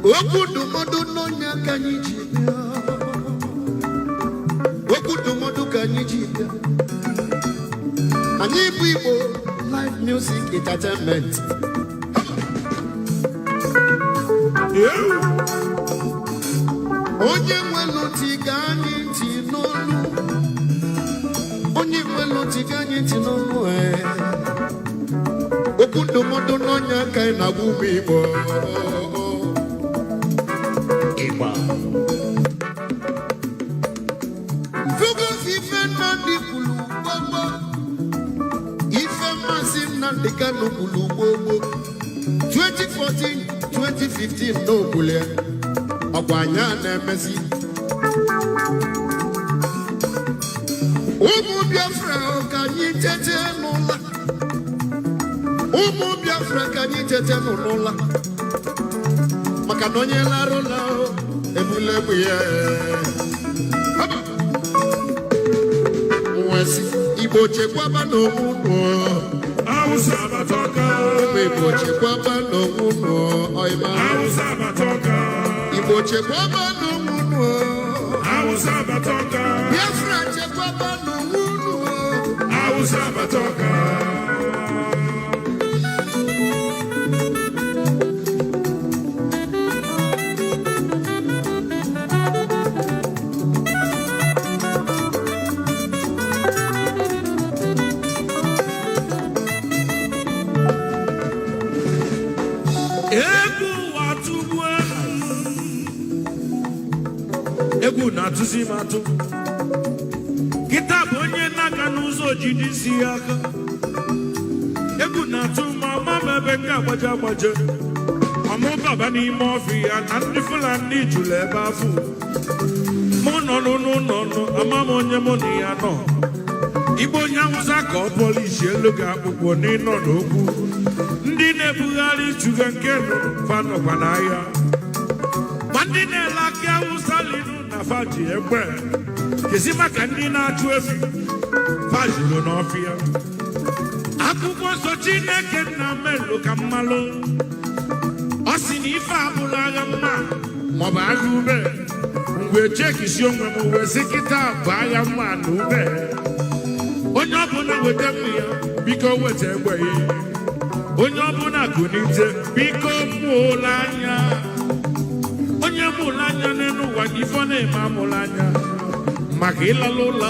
Okudu modu nonya kanijibia. Okudu modu kanijibia. Ani Igbo live music entertainment. Onye nwelu tigani tinolu. Onye nwelu tigani tinolu Okudu modu nonya kai na gumi Igbo. Igbo. Fugo ife na dikulu gbogbo. Ife masim na dikanu kulu gbogbo. 2014, 2015 no kule. Ọgbanya na emesi. Ụmụ Biafra ka anyị tete n'ụla. Ụmụ Biafra ka anyị tete n'ụla. Maka na onye larụla ebulebụ ya. Nwesi Igbo chekwaba n'onwunu. Hausa batoka. Igbo chekwaba n'onwunu. Hausa batoka. Igbo chekwaba n'onwunu. Hausa batoka. Biafra chekwaba n'onwunu. Hausa batoka. Egwu na-atụzi m atụ. Kịta bụ onye na-aga n'ụzọ jide isi ya aka. Egwu na-atụ ma ọma m ebe nke agbaje agbaje. Ọmụbaba n'ime ọfịa na ndị Fulani jụrụ ebe afọ. Mụ nọ n'ụlọ ama m onye mụ na ya nọ. Igbo onye Hausa ka ọ polisi elu ga-akpụkpọ n'ịnọ n'okwu. Ndị na-ebugharị juga nke nụrụ fanọkwa n'ahịa. Ma ndị na-ele akị Hausa linu na faji egbe. Kezi maka ndị na-achụ efi fajuru n'ọfịa. Akwụkwọ nsọ Chineke nna melụ ka mmalụ. Ọ sị na ife abụla agha mma maọbụ agha ube. Mgbe chekisi onwe m wee sị kịta bụ agha mma na ube. Onye ọbụla weta mmiri ya biko weta egbe ya. Onye ọbụla gụnite biko mụọla anya. Onye mụrụ anya n'elu ụwa ife na-eme amụrụ anya. Maka ịlala ụlọ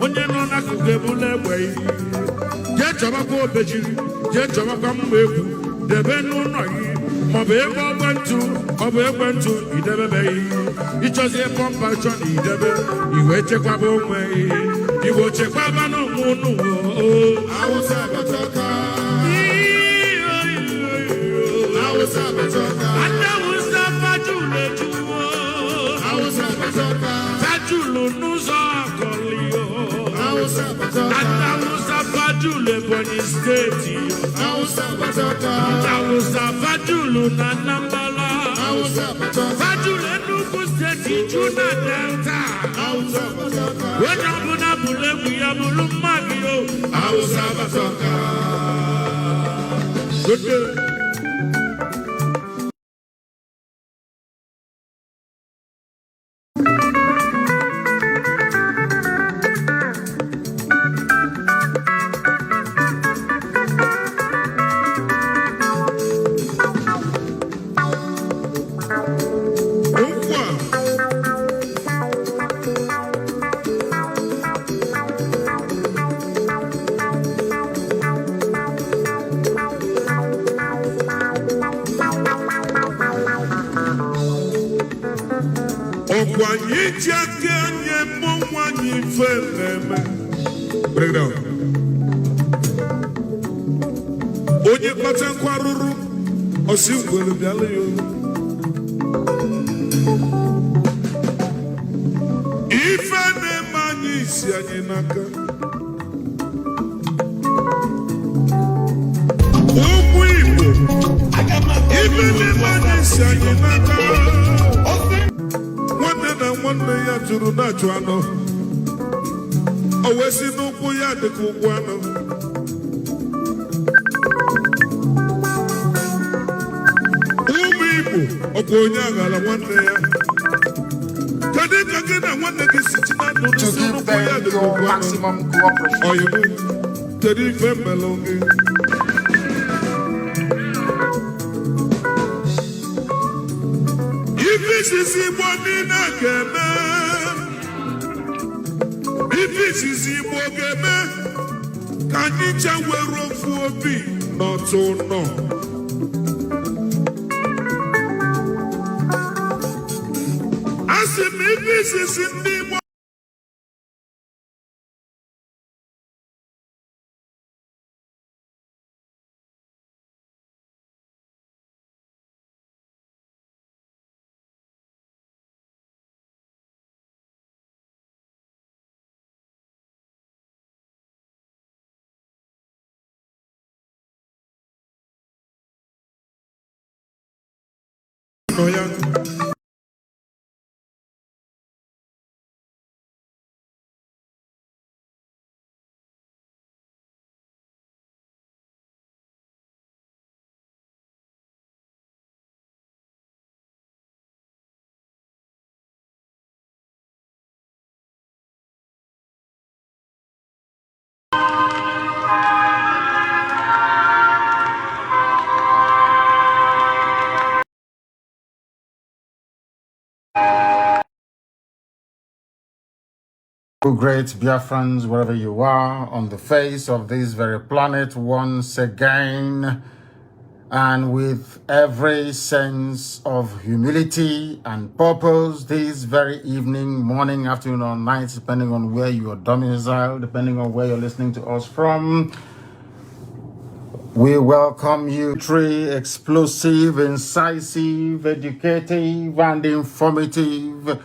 onye nọ n'akụkụ ebula egbe ya. Jee chọbakwa obejiri, jee chọbakwa mma egwu debe n'ụlọ gị. Maọbụ ebe ọgbentụ ọ bụ ekwentụ idebebeghị. Ịchọzie pọmpa chọ na idebe iwe chekwaba onwe ya. Igbo chekwaba n'onwe unu. Hausa batoka. Hausa batoka. Ande Hausa fajulu ejuwo. Hausa batoka. Fajulu n'ụzọ akọlio. Hausa batoka. Ande Hausa fajulu Ebonyi steeti. Hausa batoka. Ande Hausa fajulu na Anambra. Hausa batoka. Fajulu Enugu steeti ju na Delta. Hausa batoka. Onye ọbụla bụrụ egwu ya bụrụ mmadụ yo. Hausa batoka. Good day. Onye kpata nkwa rụrụ osi ngwere bịala ya. Ife na-eme anyị isi anyị n'aka. Okwu Igbo ife na-eme anyị isi anyị n'aka. Nwanne na nwanne ya jụrụ na-achụ anọ. O wee si n'ụkwụ ya dịka ụkwụ anọ. Ụmụ Igbo to give them your maximum cooperation. This is can you tell where for be not so no? As if this is in the Great Biafrans, wherever you are on the face of this very planet once again, and with every sense of humility and purpose, this very evening, morning, afternoon, or night, depending on where you are domiciled, depending on where you're listening to us from, we welcome you to explosive, incisive, educative, and informative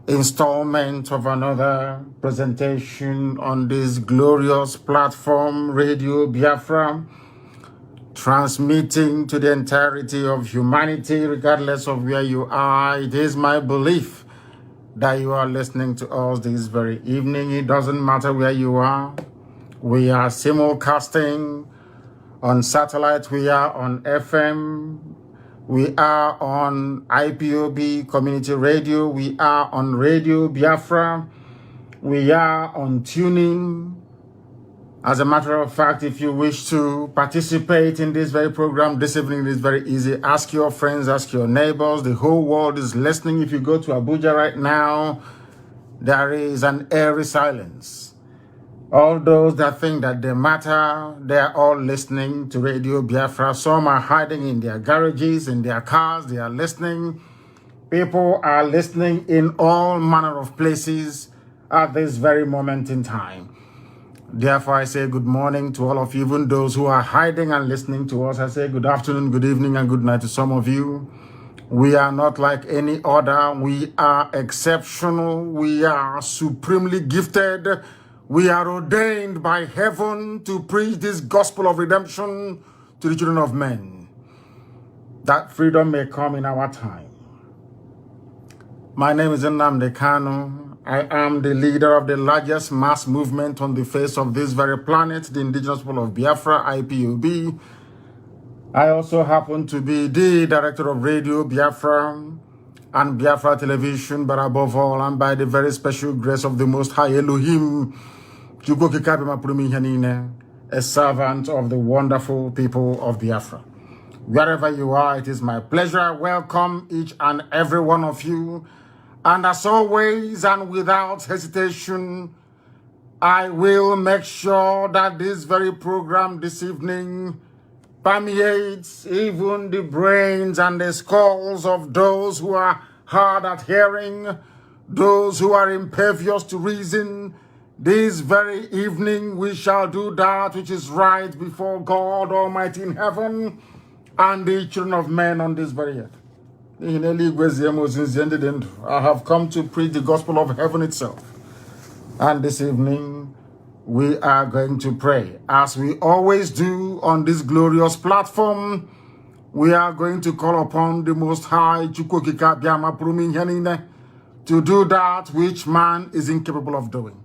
installment of another presentation on this glorious platform, Radio Biafra, transmitting to the entirety of humanity, regardless of where you are. It is my belief that you are listening to us this very evening. It doesn't matter where you are. We are simulcasting on satellite, we are on FM, we are on IPOB Community Radio, we are on Radio Biafra, we are on tuning. As a matter of fact, if you wish to participate in this very program this evening, it is very easy. Ask your friends, ask your neighbors. The whole world is listening. If you go to Abuja right now, there is an eerie silence. All those that think that they matter, they are all listening to Radio Biafra. Some are hiding in their garages, in their cars, they are listening. People are listening in all manner of places at this very moment in time. Therefore, I say good morning to all of you, even those who are hiding and listening to us. I say good afternoon, good evening, and good night to some of you. We are not like any other. We are exceptional. We are supremely gifted. We are ordained by heaven to preach this gospel of redemption to the children of men, that freedom may come in our time. My name is Nnamdi Kanu. I am the leader of the largest mass movement on the face of this very planet, the indigenous people of Biafra, IPOB. I also happen to be the director of Radio Biafra and Biafra Television, but above all, and by the very special grace of the Most High Elohim, a servant of the wonderful people of Biafra. Wherever you are, it is my pleasure. I welcome each and every one of you. And as always, and without hesitation, I will make sure that this very program this evening permeates even the brains and the skulls of those who are hard at hearing, those who are impervious to reason. This very evening we shall do that which is right before God Almighty in heaven and the children of men on this very earth. I have come to preach the gospel of heaven itself. And this evening we are going to pray. As we always do on this glorious platform, we are going to call upon the Most High to do that which man is incapable of doing.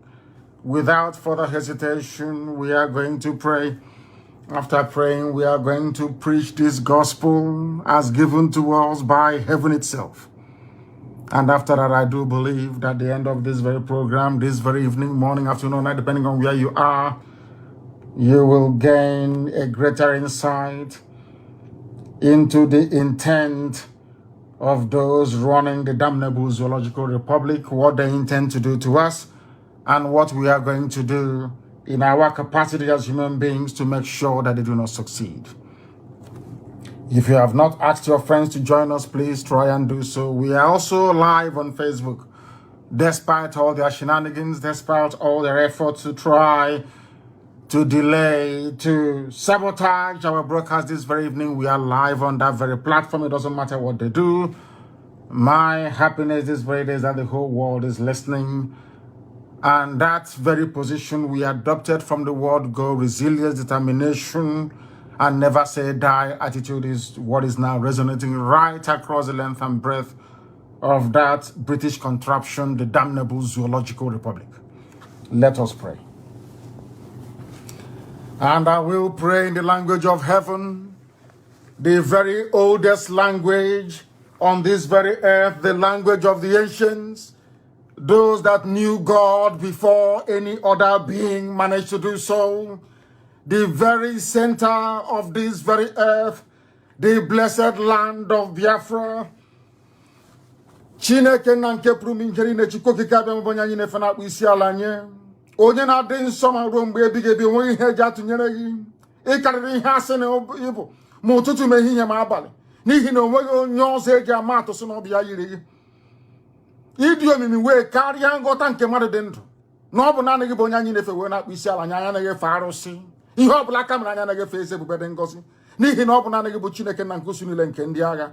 Without further hesitation, we are going to pray. After praying, we are going to preach this gospel as given to us by heaven itself. And after that, I do believe that at the end of this very program, this very evening, morning, afternoon, night, depending on where you are, you will gain a greater insight into the intent of those running the damnable zoological republic, what they intend to do to us, and what we are going to do in our capacity as human beings to make sure that they do not succeed. If you have not asked your friends to join us, please try and do so. We are also live on Facebook. Despite all their shenanigans, despite all their efforts to try to delay, to sabotage our broadcast this very evening, we are live on that very platform. It doesn't matter what they do. My happiness this very day is that the whole world is listening. And that very position we adopted from the word go, resilience, determination, and never say die attitude is what is now resonating right across the length and breadth of that British contraption, the damnable zoological republic. Let us pray. And I will pray in the language of heaven, the very oldest language on this very earth, the language of the ancients, those that knew God before any other being managed to do so, the very center of this very earth, the blessed land of Biafra. Chineke na nke pụrụ ncheri na Chukwu okike abịa mbonye anyị na-efe na-akpụ isi ala nye. Onye na-adị nsọ ma ruo mgbe ebighị ebi, onweghị ihe eji atụnyere gị. Ịkarịrị ihe asị na ịbụ ma ụtụtụ ma ehihie ma abalị, n'ihi na onweghị onye ọzọ eji ama atụ sị na ọbịa yiri gị. Ịdị omimi wee karịa nghọta nke mmadụ dị ndụ, na ọ bụ naanị gị bụ onye anyị na-efe wee na-akpụ isi ala nye, anya anaghị efe arụsị. Ihe ọ bụla aka mere anya anaghị efe eze ebube dị ngọzi, n'ihi na ọ bụ naanị gị bụ Chineke na nke usu niile nke ndị agha.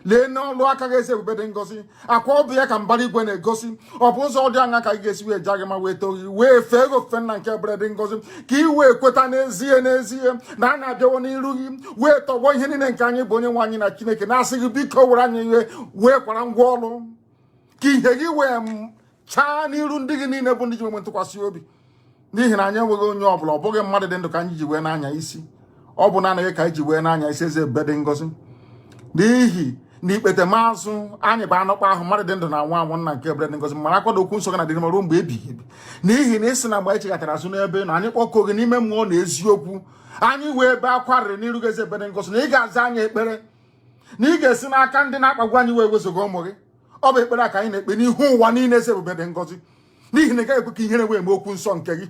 Lee n'ọlụ aka gị eze ebube dị ngọzi, akwa ọbụ ya ka mbara igwe na-egosi. Ọ bụ ụzọ dị anya ka ị ga-esi wee jaa gị ma wee too gị, wee fee gị ofufe nna nke ebere dị ngọzi, ka ị wee kweta n'ezie na a na-abịawo n'iru gị, wee tọgbọ ihe niile nke anyị bụ onye nwe anyị na Chineke, na-asị gị biko were anyị iwe, wee kwara ngwa ọrụ ka ihe gị wee chaa n'iru ndị gị niile bụ ndị ji nwe ntụkwasị obi. N'ihi na anyị enweghị onye ọbụla, ọ bụghị mmadụ dị ndụ ka anyị ji wee n'anya isi, ọ bụ naanị gị ka anyị ji wee n'anya isi eze ebube dị ngọzi. N'ihi na ikpete maazụ anyị bụ anụkpa ahụ, mmadụ dị ndụ na nwa anwụ nna nke ebere dị ngọzi, mara akwado okwu nsọ gị na dịrị ruo mgbe ebighị ebi. N'ihi na ị sị na mgbe anyị chighatara azụ n'ebe na anyị kpọkọọ gị n'ime mmụọ na eziokwu, anyị wee bee akwa rịrị n'iru gị eze ebere dị ngọzi, na ị ga-aza anyị ekpere, na ị ga-esi n'aka ndị na-akpagbu anyị wee wezuga ụmụ gị. Ọ bụ ekpere a ka anyị na-ekpe n'ihu ụwa niile eze ebube dị ngọzi, n'ihi na ị gaghị ekwe ka ihere wee mee okwu nsọ nke gị.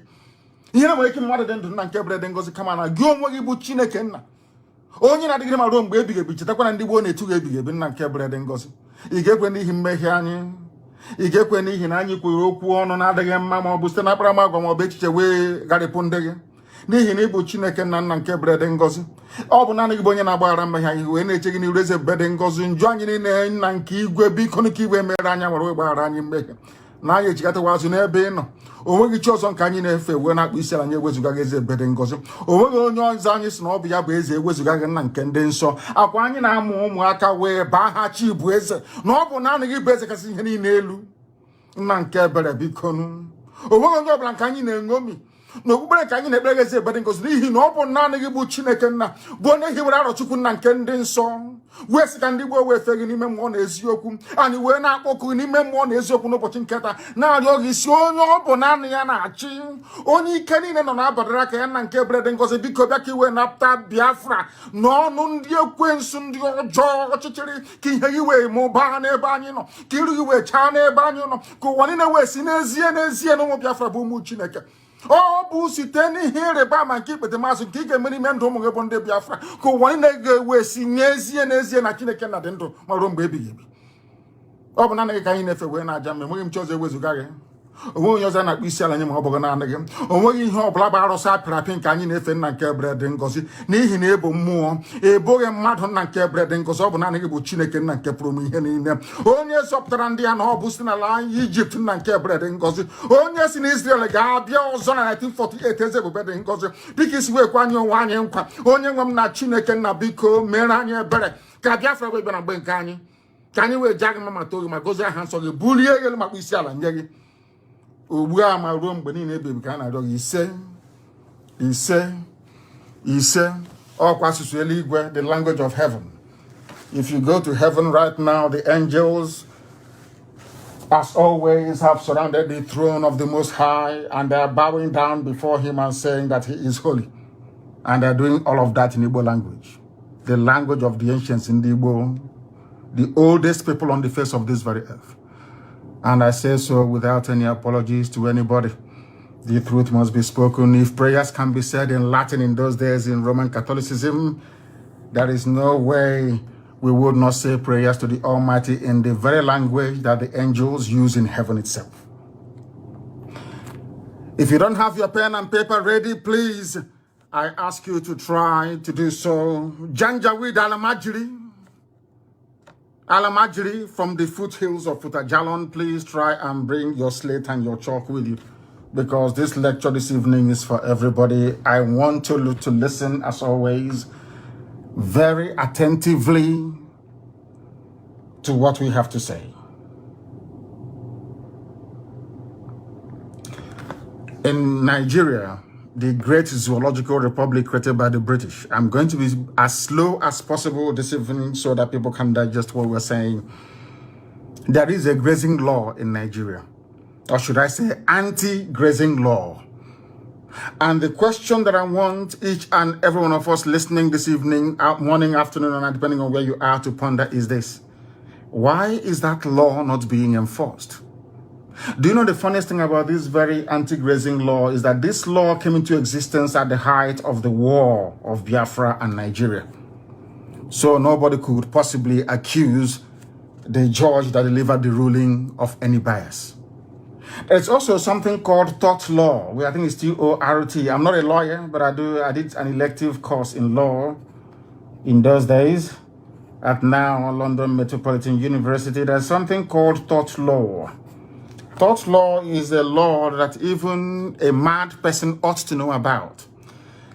Ihere nwere ike mmadụ dị ndụ nna nke ebere dị ngọzi, kama na gị onwe gị bụ Chineke nna, onye na-adịgide ma ruo mgbe ebighị ebi. Chetakwa na ndị gboo na-etu gị ebighị ebi, nna nke ebere dị ngọzi. Ị ga-ekwe n'ihi mmehie anyị, ị ga-ekwe n'ihi na anyị kwere okwu ọnụ na-adịghị mma, ma ọ bụ site na akparamagwa ma ọ bụ echiche wee gharịpụ ndị gị, n'ihi na ị bụ Chineke nna, nna nke ebere dị ngọzi. Ọ bụ naanị gị bụ onye na-agbaghara mmehie anyị, wee na-eche gị n'iru eze ebube dị ngọzi. Njụ anyị niile nna nke igwe, biko ka igwe mere anya nwere wee gbaghara anyị mmehie, na anyị ejikọtawa azụ n'ebe ị nọ. O nweghị chi ọzọ nke anyị na-efe wee na-akpụ isi ala, anyị ewezuga gị eze ebube dị ngọzi. O nweghị onye ọzọ anyị sị na ọ bụ ya bụ eze, ewezuga gị nna nke ndị nsọ. Akwa anyị na-amụ ụmụaka wee baa ha chi bụ eze, na ọ bụ naanị gị bụ eze kasị ihe niile elu, nna nke ebere bikonu. O nweghị onye ọbụla nke anyị na-eṅomi na okpukpere nke anyị na-ekpere gị eze ebere dị ngọzi, n'ihi na ọ bụ naanị gị bụ Chineke nna, bụ onye hiwere arọ Chukwu nna nke ndị nsọ, wee sị ka ndị gboo wee fee gị n'ime mmụọ na eziokwu. Anyị wee na-akpọku gị n'ime mmụọ na eziokwu n'ụbọchị nketa, na-arịọ gị si onye ọ bụ naanị ya na-achị, onye ike niile nọ na-abadara aka ya nna nke ebere dị ngọzi, biko bịa ka iwee napụta Biafra n'ọnụ ndị ekwensu, ndị ọjọọ ọchịchịrị, ka ihe gị wee mụbaa n'ebe anyị nọ, ka iru gị wee chaa n'ebe anyị nọ, ka ụwa niile wee si n'ezie na ụmụ Biafra bụ ụmụ Chineke. Ọ bụ site n'ihe ịrịba ama nke ikpete maazụ nke ị ga-eme n'ime ndụ ụmụ gị bụ ndị Biafra, ka ụwa niile ga-ewe si n'ezie na Chineke na dị ndụ ma ruo mgbe ebighị ebi. Ọ bụ naanị gị ka anyị na-efe wee na-aja mma, enweghị m chi ọzọ ewezuga gị. Onweghị onye ọzọ na-akpụ isi ala nye ma ọ bụghị naanị gị. Onweghị ihe ọbụla bụ arụsị apịrị apị nke anyị na-efe nna nke ebere dị ngọzi, n'ihi na ebo mmụọ, eboghị mmadụ nna nke ebere dị ngọzi. Ọ bụ naanị gị bụ Chineke nna nke pụrụ ihe niile, onye zọpụtara ndị ya na ọ bụ site n'ala Ijipt nna nke ebere dị ngọzi, onye si na Israel ga-abịa ọzọ na 1948 eze ebube dị ngọzi, dịka isi wee kwa anyị onwe anyị nkwa. Onye nwe m na Chineke nna, biko mere anyị ebere ka Biafra wee bịa na mgbe nke anyị, ka anyị wee jaa gị mma ma too gị ma gozie aha nsọ gị, bulie ya elu ma kpụ isi ala nye gị ugbu a ma ruo mgbe niile ebighị ka a na-arịọ gị ise Ise, the language of heaven. If you go to heaven right now, the angels, as always, have surrounded the throne of the Most High, and they are bowing down before him and saying that he is holy. And they're doing all of that in Igbo language, the language of the ancients in the Igbo, the oldest people on the face of this very earth. And I say so without any apologies to anybody. The truth must be spoken. If prayers can be said in Latin in those days in Roman Catholicism, there is no way we would not say prayers to the Almighty in the very language that the angels use in heaven itself. If you don't have your pen and paper ready, please, I ask you to try to do so. Janjaweed Alamajiri from the foothills of Futajalon, please try and bring your slate and your chalk with you, because this lecture this evening is for everybody. I want to listen, as always, very attentively to what we have to say. In Nigeria, the great zoological republic created by the British, I'm going to be as slow as possible this evening so that people can digest what we're saying. There is a grazing law in Nigeria, or should I say anti-grazing law. And the question that I want each and every one of us listening this evening, morning, afternoon, and depending on where you are, to ponder is this: why is that law not being enforced? Do you know the funniest thing about this very anti-grazing law is that this law came into existence at the height of the war of Biafra and Nigeria. So nobody could possibly accuse the judge that delivered the ruling of any bias. There's also something called tort law, where I think it's T-O-R-T. I'm not a lawyer, but I did an elective course in law in those days at now London Metropolitan University. There's something called tort law. Tort law is a law that even a mad person ought to know about.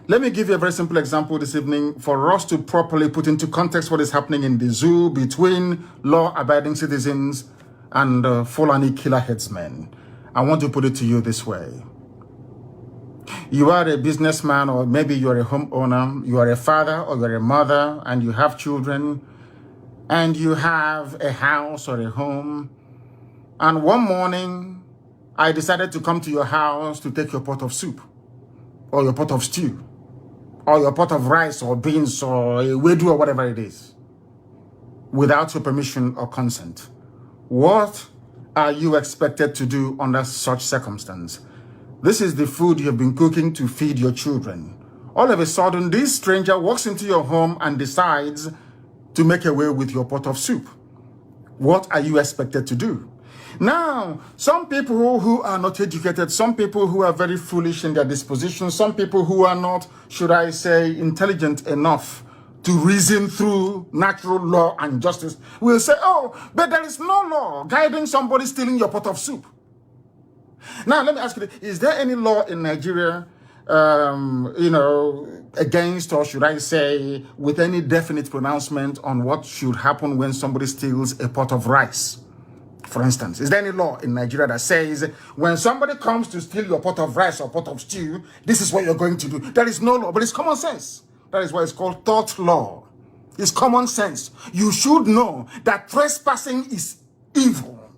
Let me give you a very simple example this evening for us to properly put into context what is happening in the zoo between law-abiding citizens and Fulani killer headsmen. I want to put it to you this way. You are a businessman, or maybe you're a homeowner, you are a father or you're a mother, and you have children, and you have a house or a home. And one morning, I decided to come to your house to take your pot of soup, or your pot of stew, or your pot of rice or beans or a wedu or whatever it is, without your permission or consent. What are you expected to do under such circumstance? This is the food you've been cooking to feed your children. All of a sudden, this stranger walks into your home and decides to make away with your pot of soup. What are you expected to do? Now, some people who are not educated, some people who are very foolish in their disposition, some people who are not, should I say, intelligent enough to reason through natural law and justice will say, oh, but there is no law guiding somebody stealing your pot of soup. Now, let me ask you, is there any law in Nigeria, against, or should I say, with any definite pronouncement on what should happen when somebody steals a pot of rice? For instance, is there any law in Nigeria that says when somebody comes to steal your pot of rice or pot of stew, this is what you're going to do? There is no law, but it's common sense. That is why it's called tort law. It's common sense. You should know that trespassing is evil.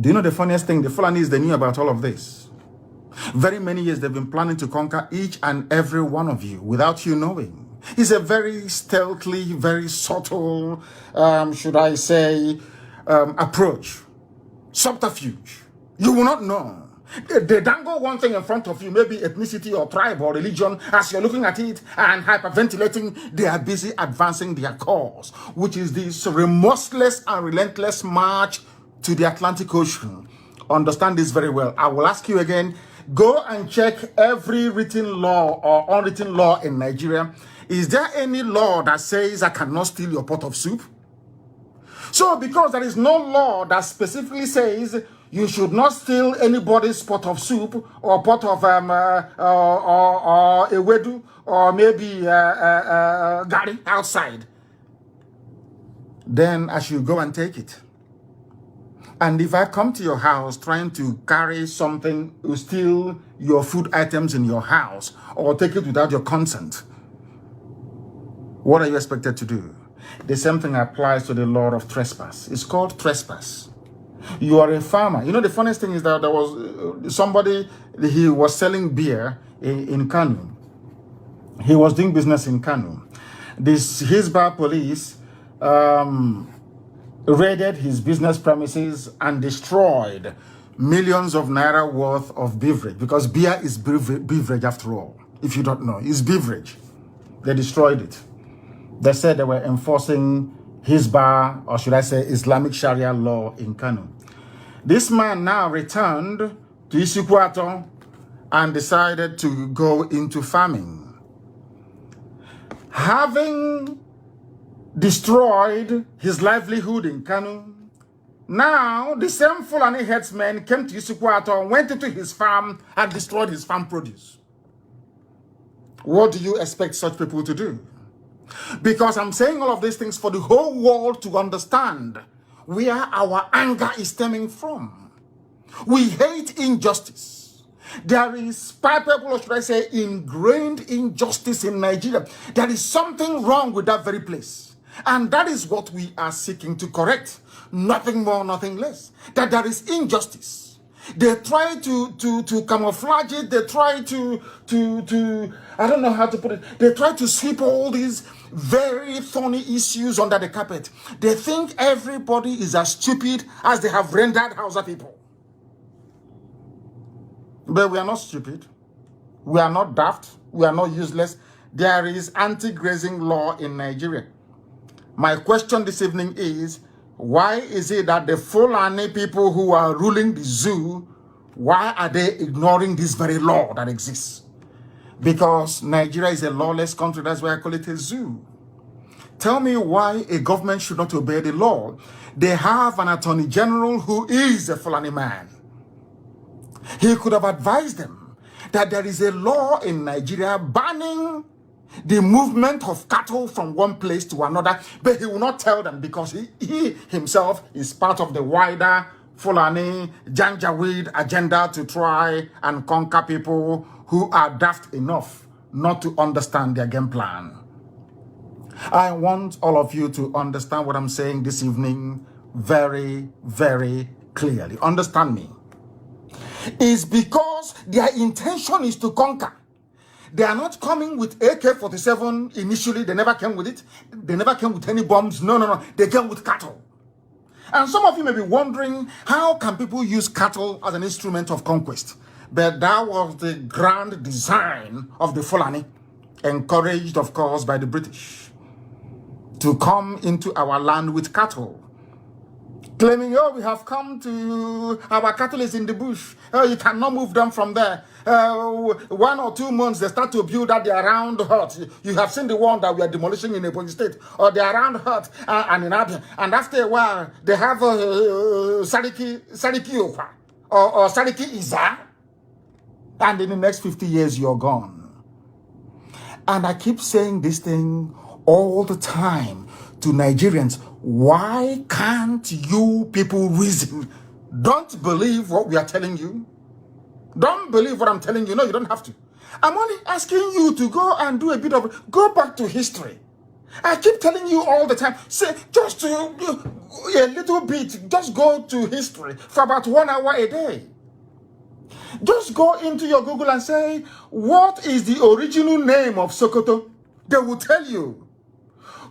Do you know the funniest thing? The Fulanis, they knew about all of this. Very many years they've been planning to conquer each and every one of you without you knowing. It's a very stealthy, very subtle, should I say, approach, subterfuge. You will not know. They dangle one thing in front of you, maybe ethnicity or tribe or religion. As you're looking at it and hyperventilating, they are busy advancing their cause, which is this remorseless and relentless march to the Atlantic Ocean. Understand this very well. I will ask you again, go and check every written law or unwritten law in Nigeria. Is there any law that says I cannot steal your pot of soup? So because there is no law that specifically says you should not steal anybody's pot of soup or pot of or ewedu or maybe gari outside, then I should go and take it. And if I come to your house trying to carry something, steal your food items in your house, or take it without your consent, what are you expected to do? The same thing applies to the law of trespass. It's called trespass. You are a farmer. You know, the funniest thing is that there was somebody, he was selling beer in Kanu. He was doing business in Kanu. This Hisbah police raided his business premises and destroyed millions of naira worth of beverage, because beer is beverage after all. If you don't know, it's beverage. They destroyed it. They said they were enforcing Hisbah, or should I say Islamic Sharia law in Kanu. This man now returned to Isikwato and decided to go into farming. Having destroyed his livelihood in Kanu, now the same Fulani headsmen came to Isikwato, went into his farm and destroyed his farm produce. What do you expect such people to do? Because I'm saying all of these things for the whole world to understand where our anger is stemming from. We hate injustice. There is palpable, or should I say, ingrained injustice in Nigeria. There is something wrong with that very place. And that is what we are seeking to correct. Nothing more, nothing less. That there is injustice. They try to camouflage it. They try to I don't know how to put it. They try to sweep all these very thorny issues under the carpet. They think everybody is as stupid as they have rendered Hausa people. But we are not stupid. We are not daft. We are not useless. There is anti-grazing law in Nigeria. My question this evening is, why is it that the Fulani people who are ruling the zoo, why are they ignoring this very law that exists? Because Nigeria is a lawless country. That's why I call it a zoo. Tell me why a government should not obey the law. They have an attorney general who is a Fulani man. He could have advised them that there is a law in Nigeria banning the movement of cattle from one place to another, but he will not tell them because he himself is part of the wider Fulani Janjaweed agenda to try and conquer people who are daft enough not to understand their game plan. I want all of you to understand what I'm saying this evening very, very clearly. Understand me. It's because their intention is to conquer. They are not coming with AK-47 initially. They never came with it. They never came with any bombs. No. They came with cattle. And some of you may be wondering, how can people use cattle as an instrument of conquest? But that was the grand design of the Fulani, encouraged, of course, by the British, to come into our land with cattle. Claiming, oh, we have come to, our cattle is in the bush. Oh, you cannot move them from there. 1 or 2 months, they start to build at their round hut. You have seen the one that we are demolishing in Ebonyi State, or their round hut and in Abia. And after a while, they have Sariki Okwa or Sariki Iza. And in the next 50 years, you're gone. And I keep saying this thing all the time to Nigerians. Why can't you people reason? Don't believe what we are telling you. Don't believe what I'm telling you. No, you don't have to. I'm only asking you to go and do a bit of, go back to history. I keep telling you all the time, say, just a little bit, just go to history for about 1 hour a day. Just go into your Google and say, what is the original name of Sokoto? They will tell you.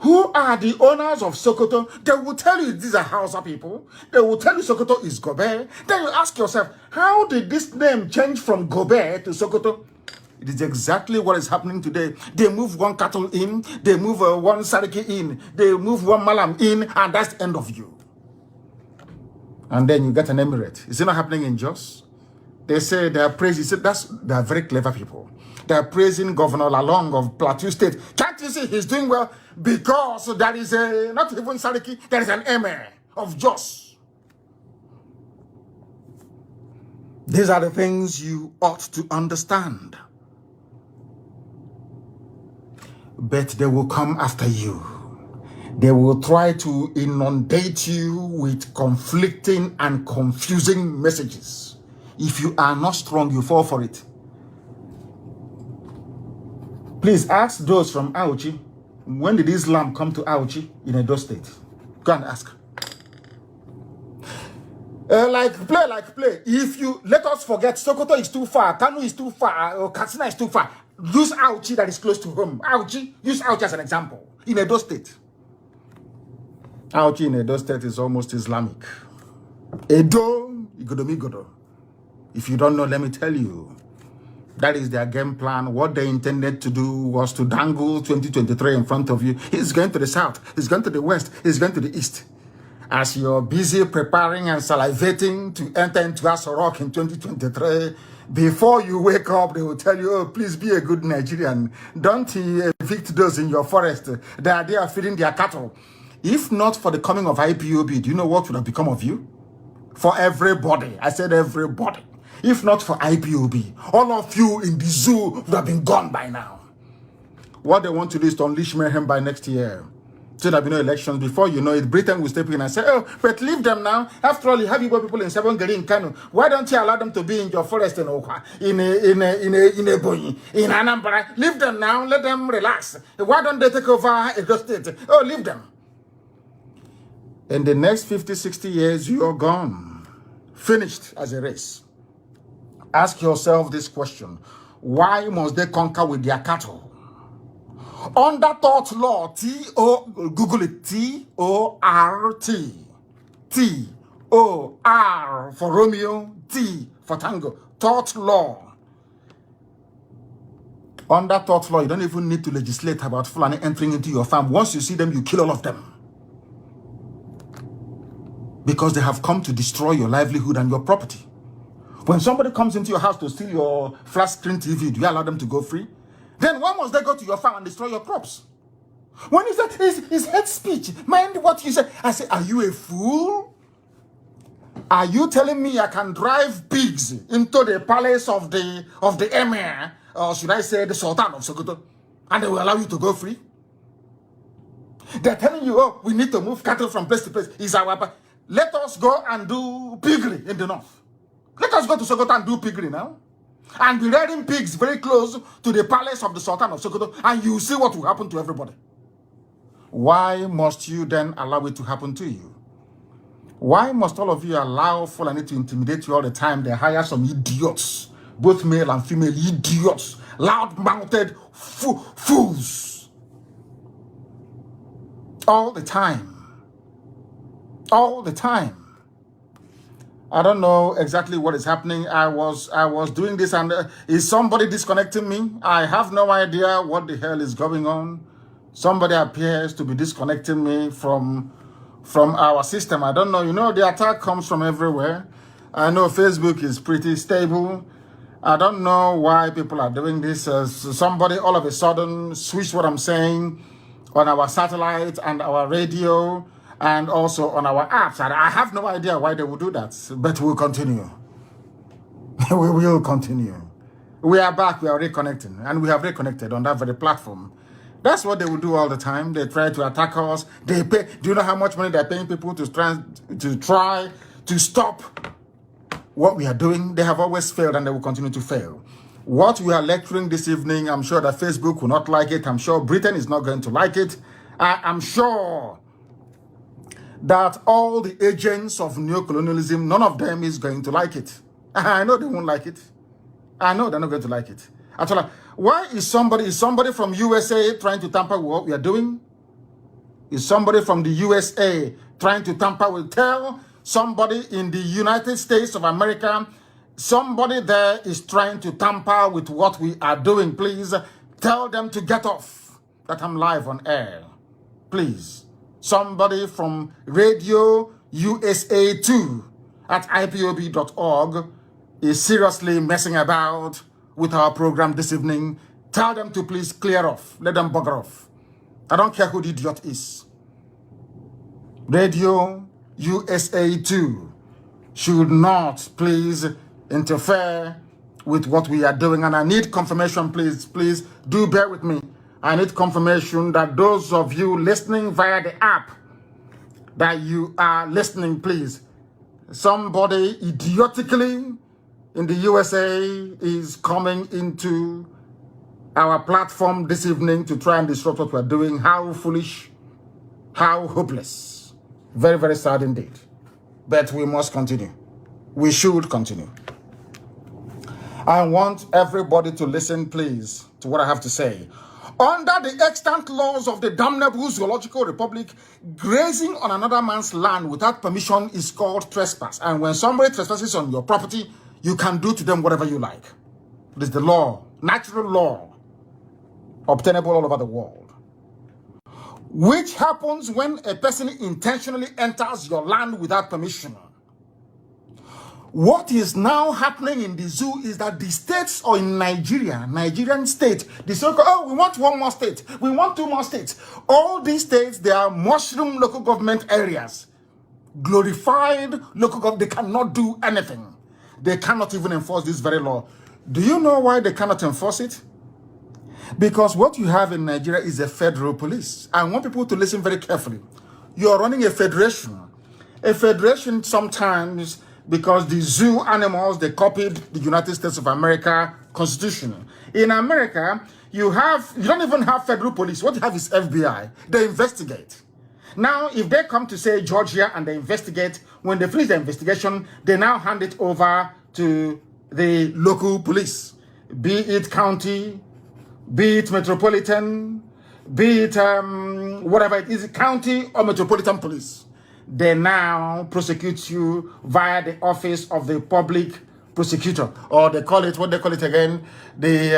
Who are the owners of Sokoto? They will tell you these are Hausa people. They will tell you Sokoto is Gobe. Then you ask yourself, how did this name change from Gobe to Sokoto? It is exactly what is happening today. They move one cattle in, they move one Sariki in, they move one Malam in, and that's the end of you. And then you get an emirate. Is it not happening in Jos? They say they are praising, they are very clever people. They are praising Governor Lalong of Plateau State. Can't you see he's doing well? Because there is a, not even Sariki, there is an emir of Jos. These are the things you ought to understand. But they will come after you. They will try to inundate you with conflicting and confusing messages. If you are not strong, you fall for it. Please ask those from Auchi, when did Islam come to Auchi in Edo State? Go and ask. Like play. If you let us forget, Sokoto is too far, Kanu is too far, or Katsina is too far. Use Auchi that is close to home. Auchi, use Auchi as an example. In Edo State. Auchi in Edo State is almost Islamic. Edo, Igodomigodo. If you don't know, let me tell you. That is their game plan. What they intended to do was to dangle 2023 in front of you. He's going to the south. He's going to the west. He's going to the east. As you're busy preparing and salivating to enter into Aso Rock in 2023, before you wake up, they will tell you, oh, please be a good Nigerian. Don't evict those in your forest. They are there feeding their cattle. If not for the coming of IPOB, do you know what would have become of you? For everybody. I said everybody. If not for IPOB, all of you in the zoo would have been gone by now. What they want to do is to unleash mayhem by next year. So there'll be no elections. Before you know it, Britain will step in and say, oh, but leave them now. After all, you have Igbo people in Sabongari in Kano. Why don't you allow them to be in your forest in Okwa, in Ebonyi, in Anambra? Leave them now. Let them relax. Why don't they take over Edo State? Oh, leave them. In the next 50, 60 years, you're gone. Finished as a race. Ask yourself this question. Why must they conquer with their cattle? Under Tort Law, Google it, T-O-R-T. T-O-R for Romeo, T for Tango. Tort Law. Under Tort Law, you don't even need to legislate about Fulani entering into your farm. Once you see them, you kill all of them. Because they have come to destroy your livelihood and your property. When somebody comes into your house to steal your flat screen TV, do you allow them to go free? Then why must they go to your farm and destroy your crops? When he said it's hate speech, mind what you say. I say, are you a fool? Are you telling me I can drive pigs into the palace of the emir, or should I say the Sultan of Sokoto, and they will allow you to go free? They're telling you, oh, we need to move cattle from place to place. Let us go and do piggery in the north. Let us go to Sokoto and do piggery now. And be rearing pigs very close to the palace of the Sultan of Sokoto, and you see what will happen to everybody. Why must you then allow it to happen to you? Why must all of you allow Fulani to intimidate you all the time? They hire some idiots, both male and female idiots, loud-mouthed fools. All the time. All the time. I don't know exactly what is happening. I was doing this, and is somebody disconnecting me? I have no idea what the hell is going on. Somebody appears to be disconnecting me from our system. I don't know. You know, the attack comes from everywhere. I know Facebook is pretty stable. I don't know why people are doing this. Somebody all of a sudden switched what I'm saying on our satellite and our radio, and also on our apps. And I have no idea why they will do that, but we'll continue. We will continue. We are back, we are reconnecting, and we have reconnected on that very platform. That's what they will do all the time. They try to attack us. They pay. Do you know how much money they're paying people to try to stop what we are doing? They have always failed, and they will continue to fail. What we are lecturing this evening, I'm sure that Facebook will not like it. I'm sure Britain is not going to like it. I'm sure that all the agents of neocolonialism, none of them is going to like it. I know they won't like it. I know they're not going to like it. Actually, why is somebody from USA trying to tamper with what we are doing? Is somebody from the USA trying to tamper with? Tell somebody in the United States of America, somebody there is trying to tamper with what we are doing. Please tell them to get off, that I'm live on air. Please. Somebody from Radio USA 2 at ipob.org is seriously messing about with our program this evening. Tell them to please clear off. Let them bugger off. I don't care who the idiot is. Radio USA 2 should not please interfere with what we are doing. And I need confirmation, please. Please do bear with me. I need confirmation that those of you listening via the app, that you are listening, please. Somebody idiotically in the USA is coming into our platform this evening to try and disrupt what we're doing. How foolish, how hopeless. Very, very sad indeed. But we must continue. We should continue. I want everybody to listen, please, to what I have to say. Under the extant laws of the damnable Zoological Republic, grazing on another man's land without permission is called trespass. And when somebody trespasses on your property, you can do to them whatever you like. It is the law, natural law, obtainable all over the world. Which happens when a person intentionally enters your land without permission. What is now happening in the zoo is that the states, or in Nigeria, Nigerian state, they say, oh, we want one more state, we want two more states. All these states, they are mushroom local government areas. Glorified local government, they cannot do anything. They cannot even enforce this very law. Do you know why they cannot enforce it? Because what you have in Nigeria is a federal police. I want people to listen very carefully. You are running a federation. A federation sometimes, because the zoo animals, they copied the United States of America Constitution. In America, you don't even have federal police. What you have is FBI. They investigate. Now, if they come to, say, Georgia, and they investigate, when they finish the investigation, they now hand it over to the local police, be it county, be it metropolitan, be it whatever it is, county or metropolitan police. They now prosecute you via the office of the public prosecutor, or they call it, what they call it again, the,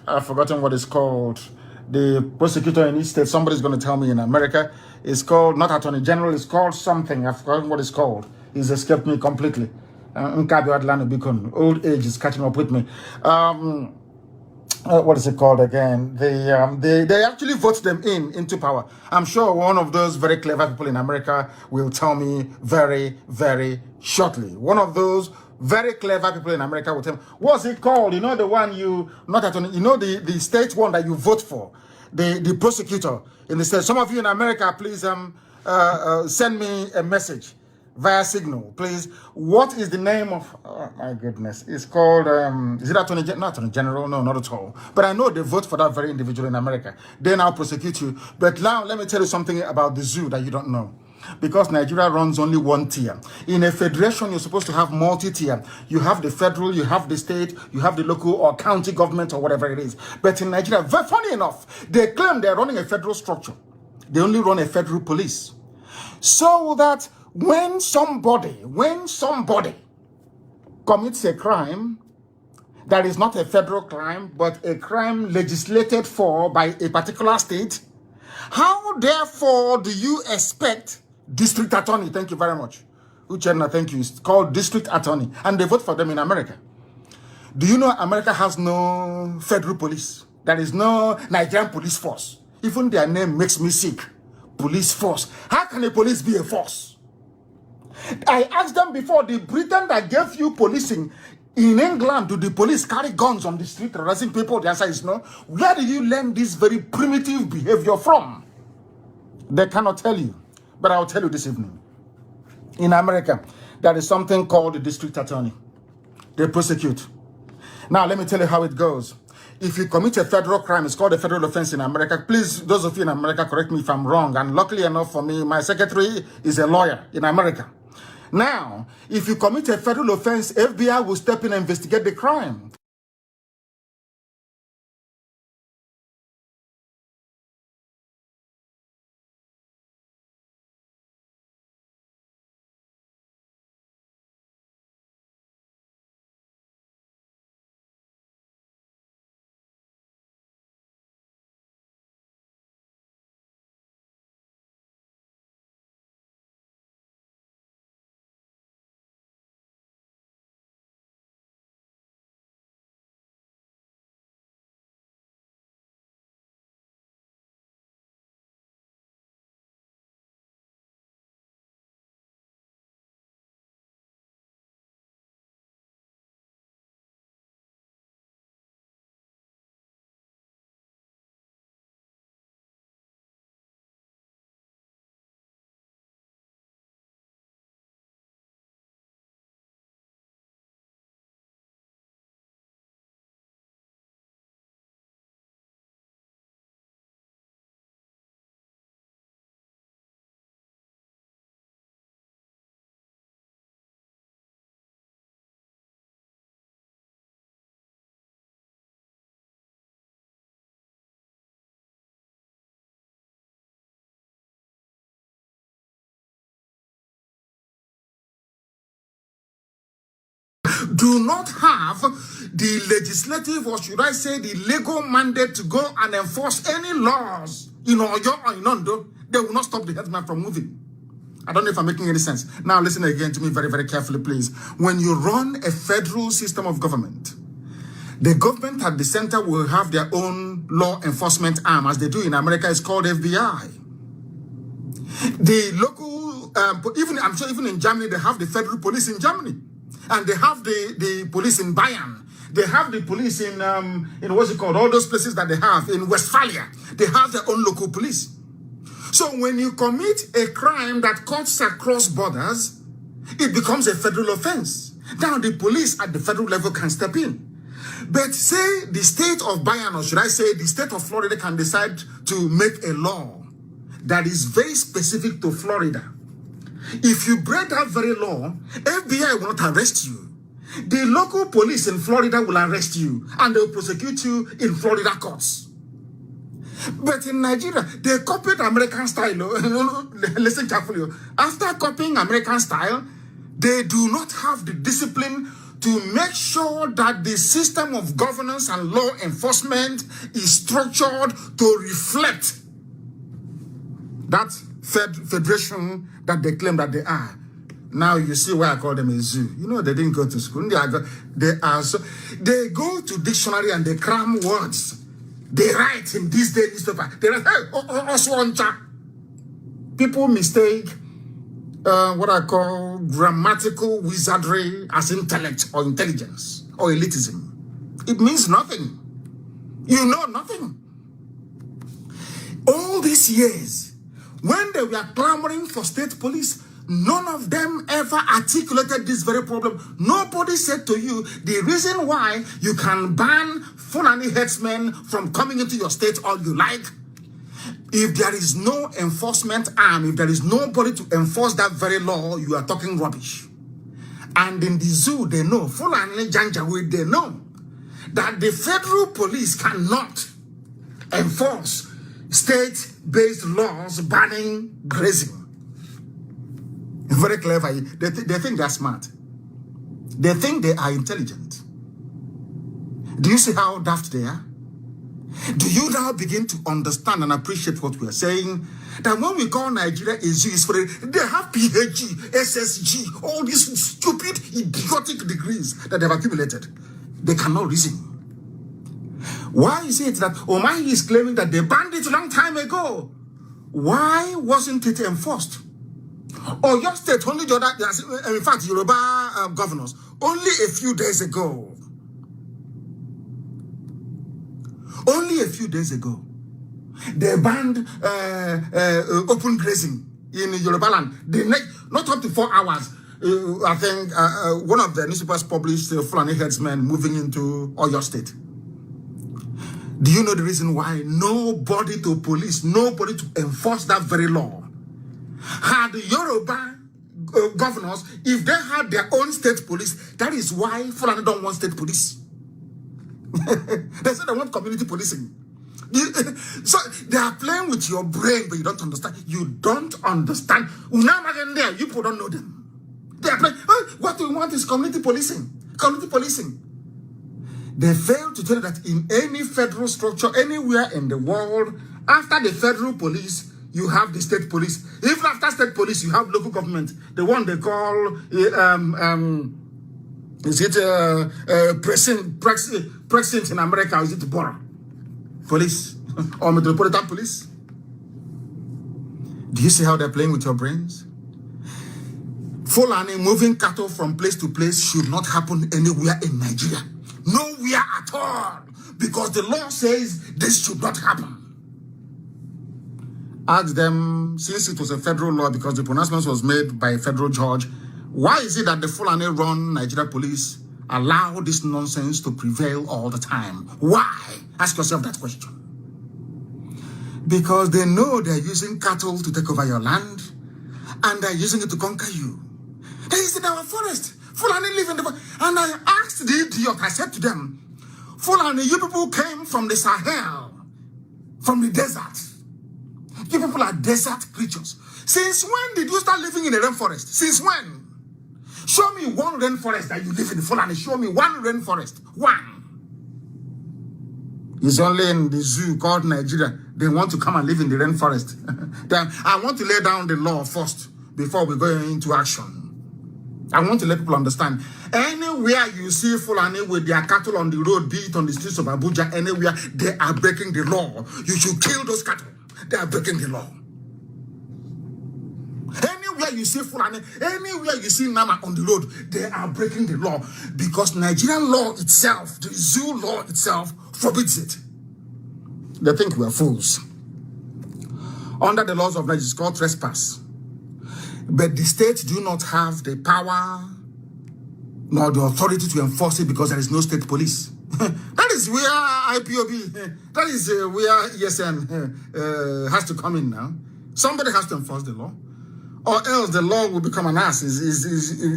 I've forgotten what it's called, the prosecutor in each state. Somebody's going to tell me in America. It's called, not Attorney General, it's called something. I've forgotten what it's called. It's escaped me completely. Old age is catching up with me. What is it called again? They actually vote them into power. I'm sure one of those very clever people in America will tell me very, very shortly. One of those very clever people in America will tell me, what's it called? You know, the one the state one that you vote for, the prosecutor in the state. Some of you in America, please send me a message via Signal, please. What is the name of, oh my goodness, it's called, is it Attorney General? Not Attorney General, no, not at all. But I know they vote for that very individual in America. They now prosecute you. But now, let me tell you something about the zoo that you don't know. Because Nigeria runs only one tier. In a federation, you're supposed to have multi-tier. You have the federal, you have the state, you have the local or county government or whatever it is. But in Nigeria, very funny enough, they claim they're running a federal structure. They only run a federal police. So that when somebody commits a crime that is not a federal crime, but a crime legislated for by a particular state, how therefore do you expect district attorney, thank you very much, Uchenna, thank you, it's called district attorney, and they vote for them in America. Do you know America has no federal police? There is no Nigerian police force. Even their name makes me sick. Police force. How can a police be a force? I asked them before, the Britain that gave you policing in England, do the police carry guns on the street arresting people? The answer is no. Where did you learn this very primitive behavior from? They cannot tell you, but I'll tell you this evening. In America, there is something called the district attorney. They prosecute. Now, let me tell you how it goes. If you commit a federal crime, it's called a federal offense in America. Please, those of you in America, correct me if I'm wrong. And luckily enough for me, my secretary is a lawyer in America. Now, if you commit a federal offense, FBI will step in and investigate the crime. do not have the legislative, or should I say the legal mandate to go and enforce any laws in Oyo or in Ondo, they will not stop the headsman from moving. I don't know if I'm making any sense. Now listen again to me very, very carefully, please. When you run a federal system of government, the government at the center will have their own law enforcement arm, as they do in America. It's called FBI. The local, I'm sure even in Germany, they have the federal police in Germany. And they have the police in Bayern. They have the police in what's it called? All those places that they have in Westphalia. They have their own local police. So when you commit a crime that cuts across borders, it becomes a federal offense. Now the police at the federal level can step in. But say the state of Bayern, or should I say the state of Florida, can decide to make a law that is very specific to Florida. If you break that very law, FBI will not arrest you. The local police in Florida will arrest you and they will prosecute you in Florida courts. But in Nigeria, they copied American style. Listen carefully. After copying American style, they do not have the discipline to make sure that the system of governance and law enforcement is structured to reflect that federation that they claim that they are. Now you see why I call them a zoo. You know, they didn't go to school. They go to dictionary and they cram words. They write in this day newspaper. They write, hey, people mistake what I call grammatical wizardry as intellect or intelligence or elitism. It means nothing. You know nothing. All these years, when they were clamoring for state police, none of them ever articulated this very problem. Nobody said to you the reason why you can ban Fulani headsmen from coming into your state all you like. If there is no enforcement arm, if there is nobody to enforce that very law, you are talking rubbish. And in the zoo, they know, Fulani Janjaweed, they know that the federal police cannot enforce state-based laws banning grazing. Very clever. They think they're smart. They think they are intelligent. Do you see how daft they are? Do you now begin to understand and appreciate what we are saying? That when we call Nigeria a zoo, is for they have PhD, SSG, all these stupid, idiotic degrees that they've accumulated. They cannot reason. Why is it that Omahi is claiming that they banned it a long time ago? Why wasn't it enforced? Or your state, only the other, in fact, Yoruba governors, only a few days ago, they banned open grazing in Yoruba land. Not up to 4 hours. I think one of the newspapers published Fulani headsmen moving into Oyo State. Do you know the reason why? Nobody to police, nobody to enforce that very law. Had the Yoruba governors, if they had their own state police, that is why Fulani don't want state police. They said they want community policing. So they are playing with your brain, but you don't understand. You don't understand. You people don't know them. They are playing. What we want is community policing. Community policing. They fail to tell you that in any federal structure, anywhere in the world, after the federal police, you have the state police. Even after state police, you have local government. The one they call, is it precinct in America, or is it borough police or metropolitan police? Do you see how they're playing with your brains? Fulani moving cattle from place to place should not happen anywhere in Nigeria. Nowhere at all. Because the law says this should not happen. Ask them, since it was a federal law, because the pronouncement was made by a federal judge, why is it that the Fulani-run Nigeria police allow this nonsense to prevail all the time? Why? Ask yourself that question. Because they know they're using cattle to take over your land, and they're using it to conquer you. They is in our forest. Fulani live in the forest. And I asked the idiot, I said to them, Fulani, you people came from the Sahel, from the desert. You people are desert creatures. Since when did you start living in a rainforest? Since when? Show me one rainforest that you live in Fulani. Show me one rainforest. One. It's only in the zoo called Nigeria. They want to come and live in the rainforest. Then I want to lay down the law first before we go into action. I want to let people understand. Anywhere you see Fulani with their cattle on the road, be it on the streets of Abuja, anywhere, they are breaking the law. You should kill those cattle. They are breaking the law. Anywhere you see Fulani, anywhere you see Nama on the road, they are breaking the law because Nigerian law itself, the zoo law itself, forbids it. They think we are fools. Under the laws of Nigeria, it's called trespass. But the state do not have the power nor the authority to enforce it because there is no state police. That is where IPOB, that is where ESN has to come in now. Somebody has to enforce the law. Or else the law will become an ass.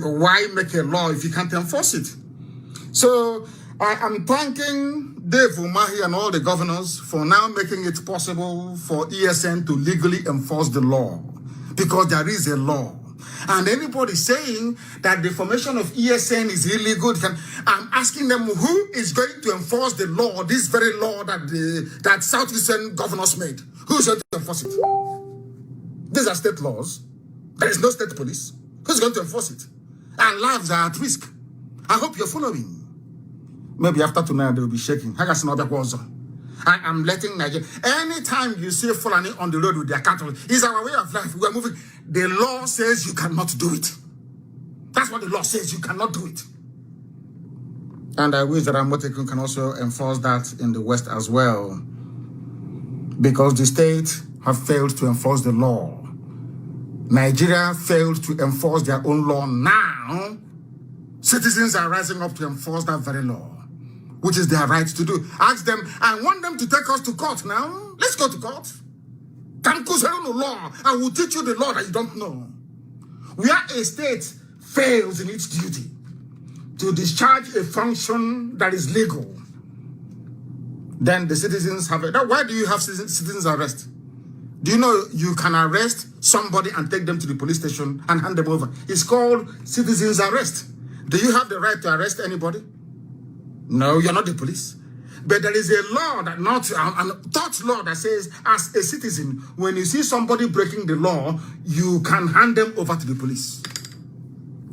Why make a law if you can't enforce it? So I am thanking Dave Umahi and all the governors for now making it possible for ESN to legally enforce the law. Because there is a law. And anybody saying that the formation of ESN is illegal, I'm asking them who is going to enforce the law, this very law that Southeastern governors made. Who is going to enforce it? These are state laws. There is no state police. Who's going to enforce it? And lives are at risk. I hope you're following. Maybe after tonight they will be shaking. I am letting Nigeria. Anytime you see Fulani on the road with their cattle, it's our way of life. We are moving. The law says you cannot do it. That's what the law says. You cannot do it. And I wish that Amotekun can also enforce that in the West as well. Because the state have failed to enforce the law. Nigeria failed to enforce their own law. Now, citizens are rising up to enforce that very law, which is their right to do. Ask them, I want them to take us to court now. Let's go to court. Law. I will teach you the law that you don't know. Where a state fails in its duty to discharge a function that is legal, then the citizens have it. Why do you have citizens arrest? Do you know you can arrest somebody and take them to the police station and hand them over? It's called citizens arrest. Do you have the right to arrest anybody? No, you're not the police. But there is a law that a thought law that says, as a citizen, when you see somebody breaking the law, you can hand them over to the police.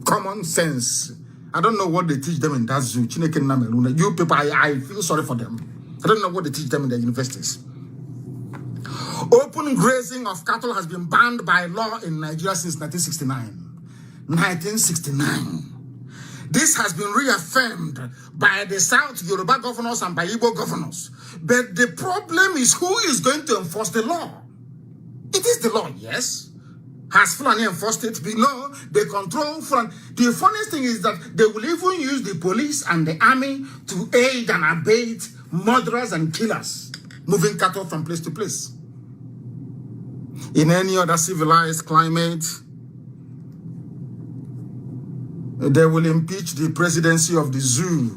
Common sense. I don't know what they teach them in that zoo. You people, I feel sorry for them. I don't know what they teach them in the universities. Open grazing of cattle has been banned by law in Nigeria since 1969. This has been reaffirmed by the South Yoruba governors and by Igbo governors. But the problem is who is going to enforce the law? It is the law, yes. Has Fulani enforced it? Below, they control Fulani. The funniest thing is that they will even use the police and the army to aid and abet murderers and killers, moving cattle from place to place. In any other civilized climate, they will impeach the presidency of the zoo.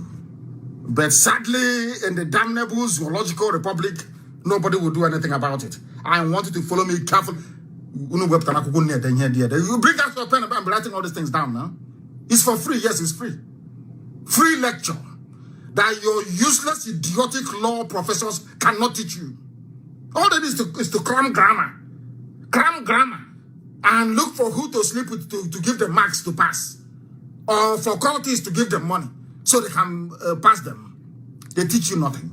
But sadly, in the damnable zoological republic, nobody will do anything about it. I want you to follow me carefully. You bring out your pen and I'm writing all these things down now. It's for free. Yes, it's free. Free lecture that your useless, idiotic law professors cannot teach you. All they need is to cram grammar. Cram grammar. And look for who to sleep with to give them marks to pass. Or for counties to give them money so they can pass them. They teach you nothing.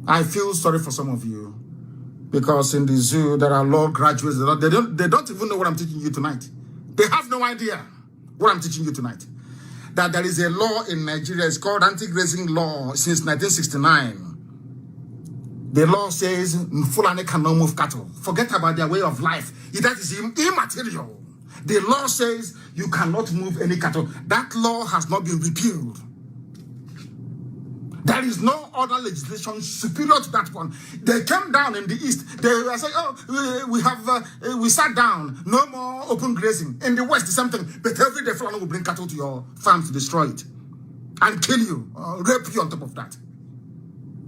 I feel sorry for some of you because in the zoo there are law graduates. They don't even know what I'm teaching you tonight. They have no idea what I'm teaching you tonight. That there is a law in Nigeria. It's called anti-grazing law since 1969. The law says Fulani cannot move cattle. Forget about their way of life. That is immaterial. The law says you cannot move any cattle. That law has not been repealed. There is no other legislation superior to that one. They came down in the East. They were saying, oh, we sat down. No more open grazing. In the West, the same thing. But every day, Fulani will bring cattle to your farm to destroy it. And kill you. Rape you on top of that.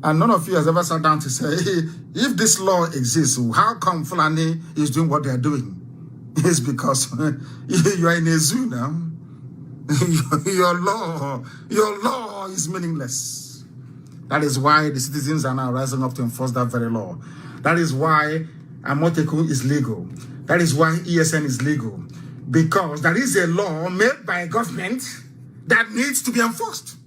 And none of you has ever sat down to say, hey, if this law exists, how come Fulani is doing what they are doing? It's because you are in a zoo now. your law is meaningless. That is why the citizens are now rising up to enforce that very law. That is why Amoteku is legal. That is why ESN is legal. Because there is a law made by government that needs to be enforced.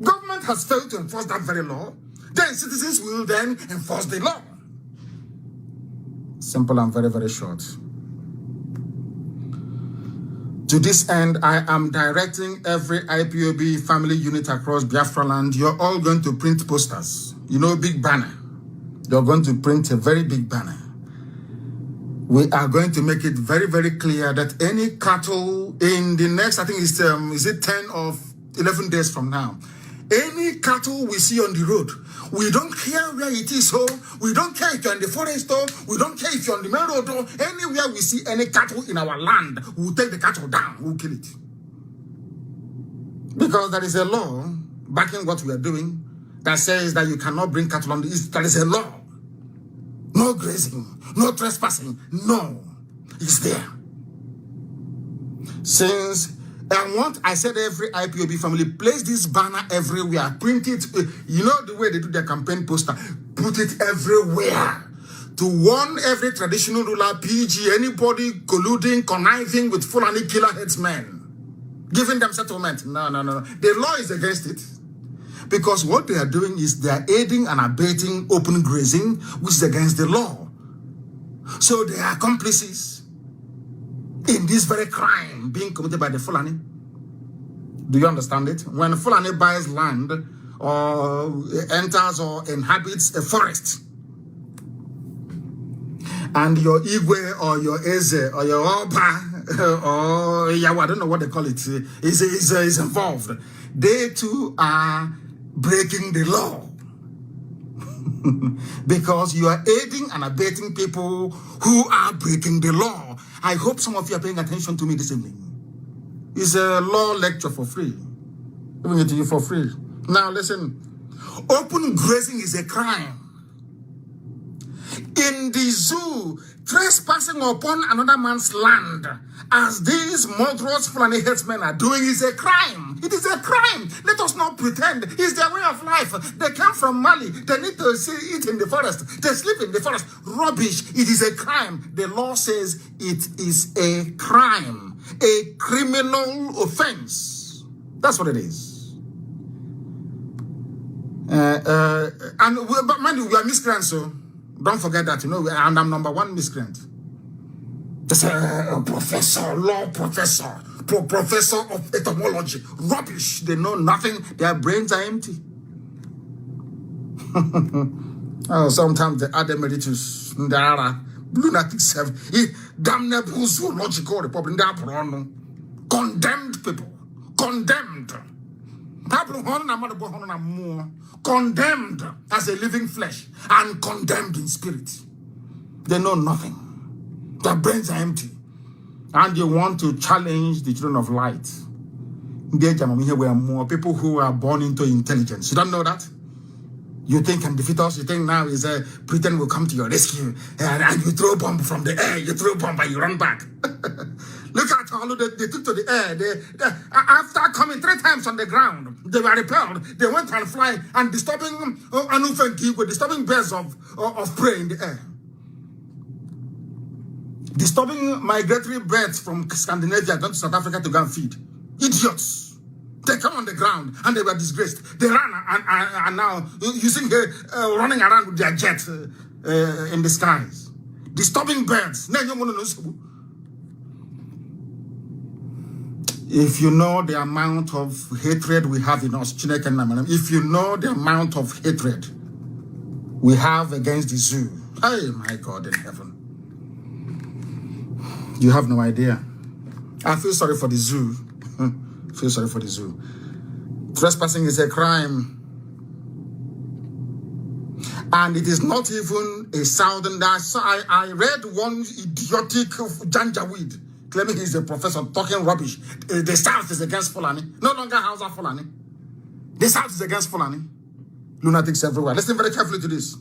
Government has failed to enforce that very law. Then citizens will then enforce the law. Simple and very, very short. To this end, I am directing every IPOB family unit across Biafra land. You're all going to print posters. You know, big banner. You're going to print a very big banner. We are going to make it very, very clear that any cattle in the next, I think it's, is it 10 or 11 days from now, any cattle we see on the road, we don't care where it is, so we don't care if you're in the forest, or we don't care if you're on the main road, or anywhere we see any cattle in our land, we'll take the cattle down, we'll kill it. Because there is a law backing what we are doing that says that you cannot bring cattle on the east. There is a law. No grazing, no trespassing, no. It's there. Since I said every IPOB family, place this banner everywhere, print it. You know the way they do their campaign poster, put it everywhere to warn every traditional ruler, PG, anybody colluding, conniving with Fulani killer headsmen, giving them settlement. No. The law is against it. Because what they are doing is they are aiding and abetting open grazing, which is against the law. So they are accomplices in this very crime being committed by the Fulani. Do you understand it? When Fulani buys land or enters or inhabits a forest, and your Igwe or your Eze or your Oba or Yawa, I don't know what they call it, is involved, they too are breaking the law. Because you are aiding and abetting people who are breaking the law. I hope some of you are paying attention to me this evening. It's a law lecture for free. Giving it to you for free. Now listen. Open grazing is a crime. In the zoo, trespassing upon another man's land, as these murderous Fulani headsmen are doing, is a crime. It is a crime. Let us not pretend. It's their way of life. They come from Mali. They need to eat in the forest. They sleep in the forest. Rubbish. It is a crime. The law says it is a crime. A criminal offense. That's what it is. But mind you, we are miscreants, so don't forget that, you know, and I'm number one miscreant. Just a professor, law professor, professor of etymology. Rubbish. They know nothing. Their brains are empty. Sometimes they add emeritus. There are lunatics have damnable zoological republic. Condemned people. Condemned. Condemned as a living flesh and condemned in spirit. They know nothing. Their brains are empty. And you want to challenge the children of light. Here we are more people who are born into intelligence. You don't know that? You think can defeat us? You think now is Britain will come to your rescue and you throw bomb from the air, you throw bomb and you run back. Look at all they took to the air. After coming 3 times on the ground, they were repelled. They went and fly and disturbing birds of prey in the air. Disturbing migratory birds from Scandinavia going to South Africa to go and feed. Idiots. They come on the ground and they were disgraced. They ran and now using running around with their jets in the skies. Disturbing birds. If you know the amount of hatred we have in us, if you know the amount of hatred we have against the zoo, hey, my God in heaven, you have no idea. I feel sorry for the zoo. Feel sorry for the zoo. Trespassing is a crime. And it is not even a southern. I read one idiotic Janjaweed claiming he's a professor talking rubbish. The South is against Fulani. No longer Hausa Fulani. The South is against Fulani. Lunatics everywhere. Listen very carefully to this.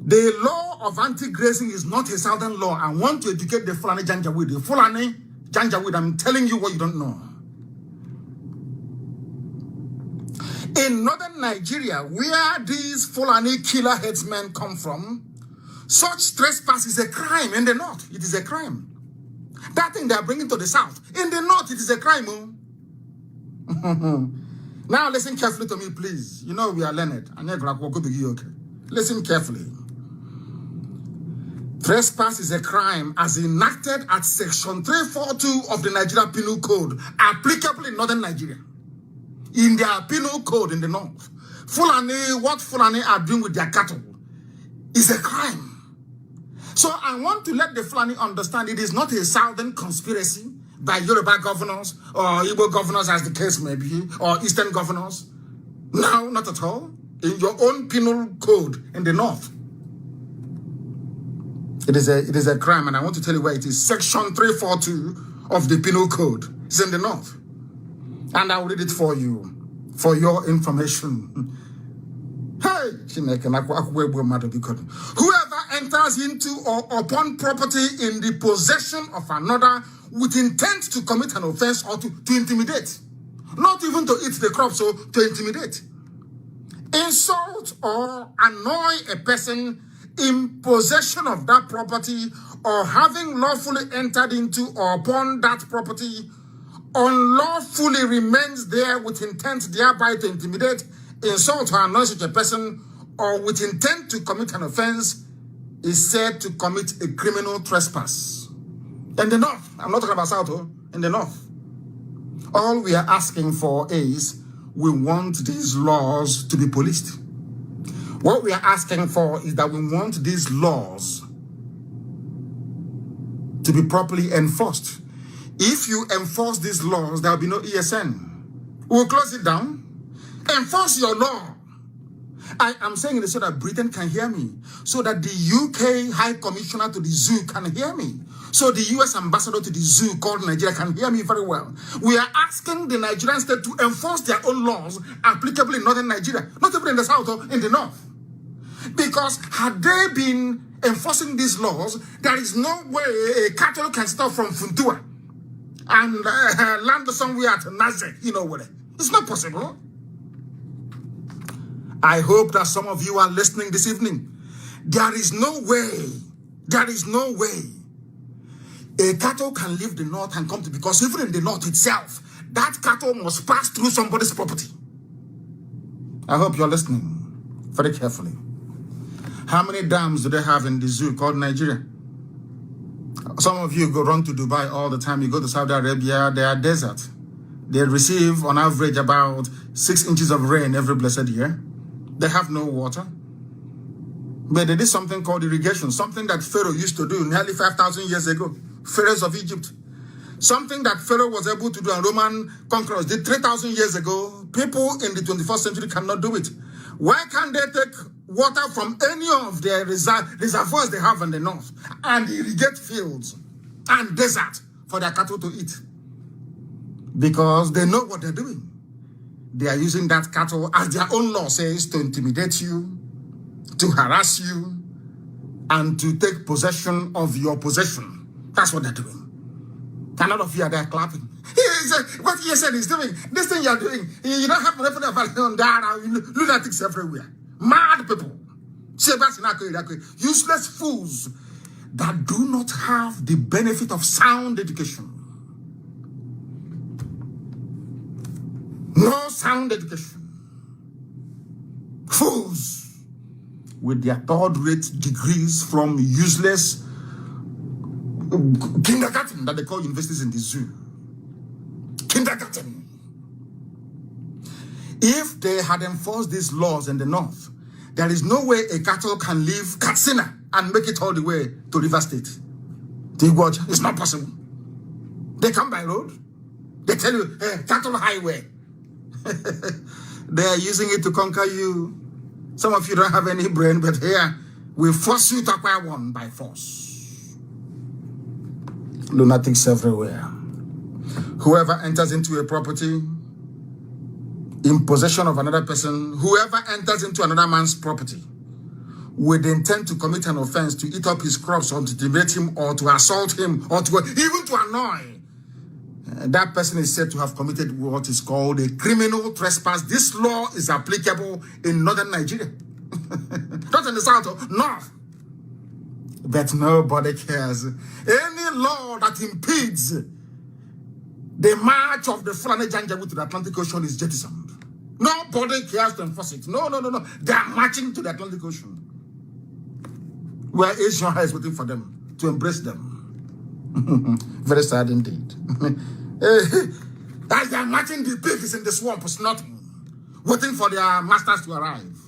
The law of anti-grazing is not a southern law. I want to educate the Fulani Janjaweed. The Fulani Janjaweed, I'm telling you what you don't know. In northern Nigeria, where these Fulani killer headsmen come from, such trespass is a crime in the north. It is a crime. That thing they are bringing to the south, in the north, it is a crime. Oh. Now listen carefully to me, please. You know we are learned. Listen carefully. Trespass is a crime as enacted at Section 342 of the Nigeria Penal Code, applicable in northern Nigeria. In their penal code in the north, Fulani, what Fulani are doing with their cattle is a crime. So I want to let the Fulani understand it is not a southern conspiracy by Yoruba governors or Igbo governors, as the case may be, or Eastern governors. No, not at all. In your own penal code in the north, it is a crime, and I want to tell you where it is. Section 342 of the penal code is in the north. And I will read it for you, for your information. Hey, whoever enters into or upon property in the possession of another with intent to commit an offense or to intimidate, not even to eat the crop, so to intimidate, insult or annoy a person in possession of that property or having lawfully entered into or upon that property unlawfully remains there with intent thereby to intimidate, insult, or annoy such a person, or with intent to commit an offense, is said to commit a criminal trespass. In the north, I'm not talking about south, in the north. All we are asking for is we want these laws to be policed. What we are asking for is that we want these laws to be properly enforced. If you enforce these laws, there will be no ESN. We'll close it down. Enforce your law. I am saying this so that Britain can hear me, so that the UK High Commissioner to the Zoo can hear me, so the US Ambassador to the Zoo called Nigeria can hear me very well. We are asking the Nigerian state to enforce their own laws applicable in northern Nigeria, not even in the south or in the north. Because had they been enforcing these laws, there is no way a cattle can stop from Funtua and land somewhere at Nazareth, you know what? It's not possible. I hope that some of you are listening this evening. There is no way a cattle can leave the north and come to, because even in the north itself, that cattle must pass through somebody's property. I hope you're listening very carefully. How many dams do they have in the zoo called Nigeria? Some of you go run to Dubai all the time. You go to Saudi Arabia, they are desert. They receive on average about 6 inches of rain every blessed year. They have no water. But they did something called irrigation, something that Pharaoh used to do nearly 5,000 years ago. Pharaohs of Egypt. Something that Pharaoh was able to do and Roman conquerors did 3,000 years ago. People in the 21st century cannot do it. Why can't they take water from any of their reservoirs they have in the north and irrigate fields and desert for their cattle to eat? Because they know what they're doing. They are using that cattle, as their own law says, to intimidate you, to harass you, and to take possession of your possession. That's what they're doing. And all of you are there clapping. What ESN is doing, this thing you're doing, you don't have reference on that, lunatics everywhere. Mad people. Useless fools that do not have the benefit of sound education. No sound education. Fools with their third-rate degrees from useless kindergarten that they call universities in the zoo. Kindergarten. If they had enforced these laws in the north, there is no way a cattle can leave Katsina and make it all the way to River State. Do you watch? It's not possible. They come by road. They tell you, hey, cattle highway. They are using it to conquer you. Some of you don't have any brain, but here, we force you to acquire one by force. Lunatics everywhere. Whoever enters into a property in possession of another person, whoever enters into another man's property with the intent to commit an offense, to eat up his crops, or to intimidate him, or to assault him, or to even to annoy that person is said to have committed what is called a criminal trespass. This law is applicable in northern Nigeria. Not in the south, north. But nobody cares. Any law that impedes the march of the Fulani Janjaweed to the Atlantic Ocean is jettisoned. Nobody cares to enforce it. No. They are marching to the Atlantic Ocean, where Asia is waiting for them to embrace them. Very sad indeed. As they are marching, the pig is in the swamp, it's nothing, waiting for their masters to arrive.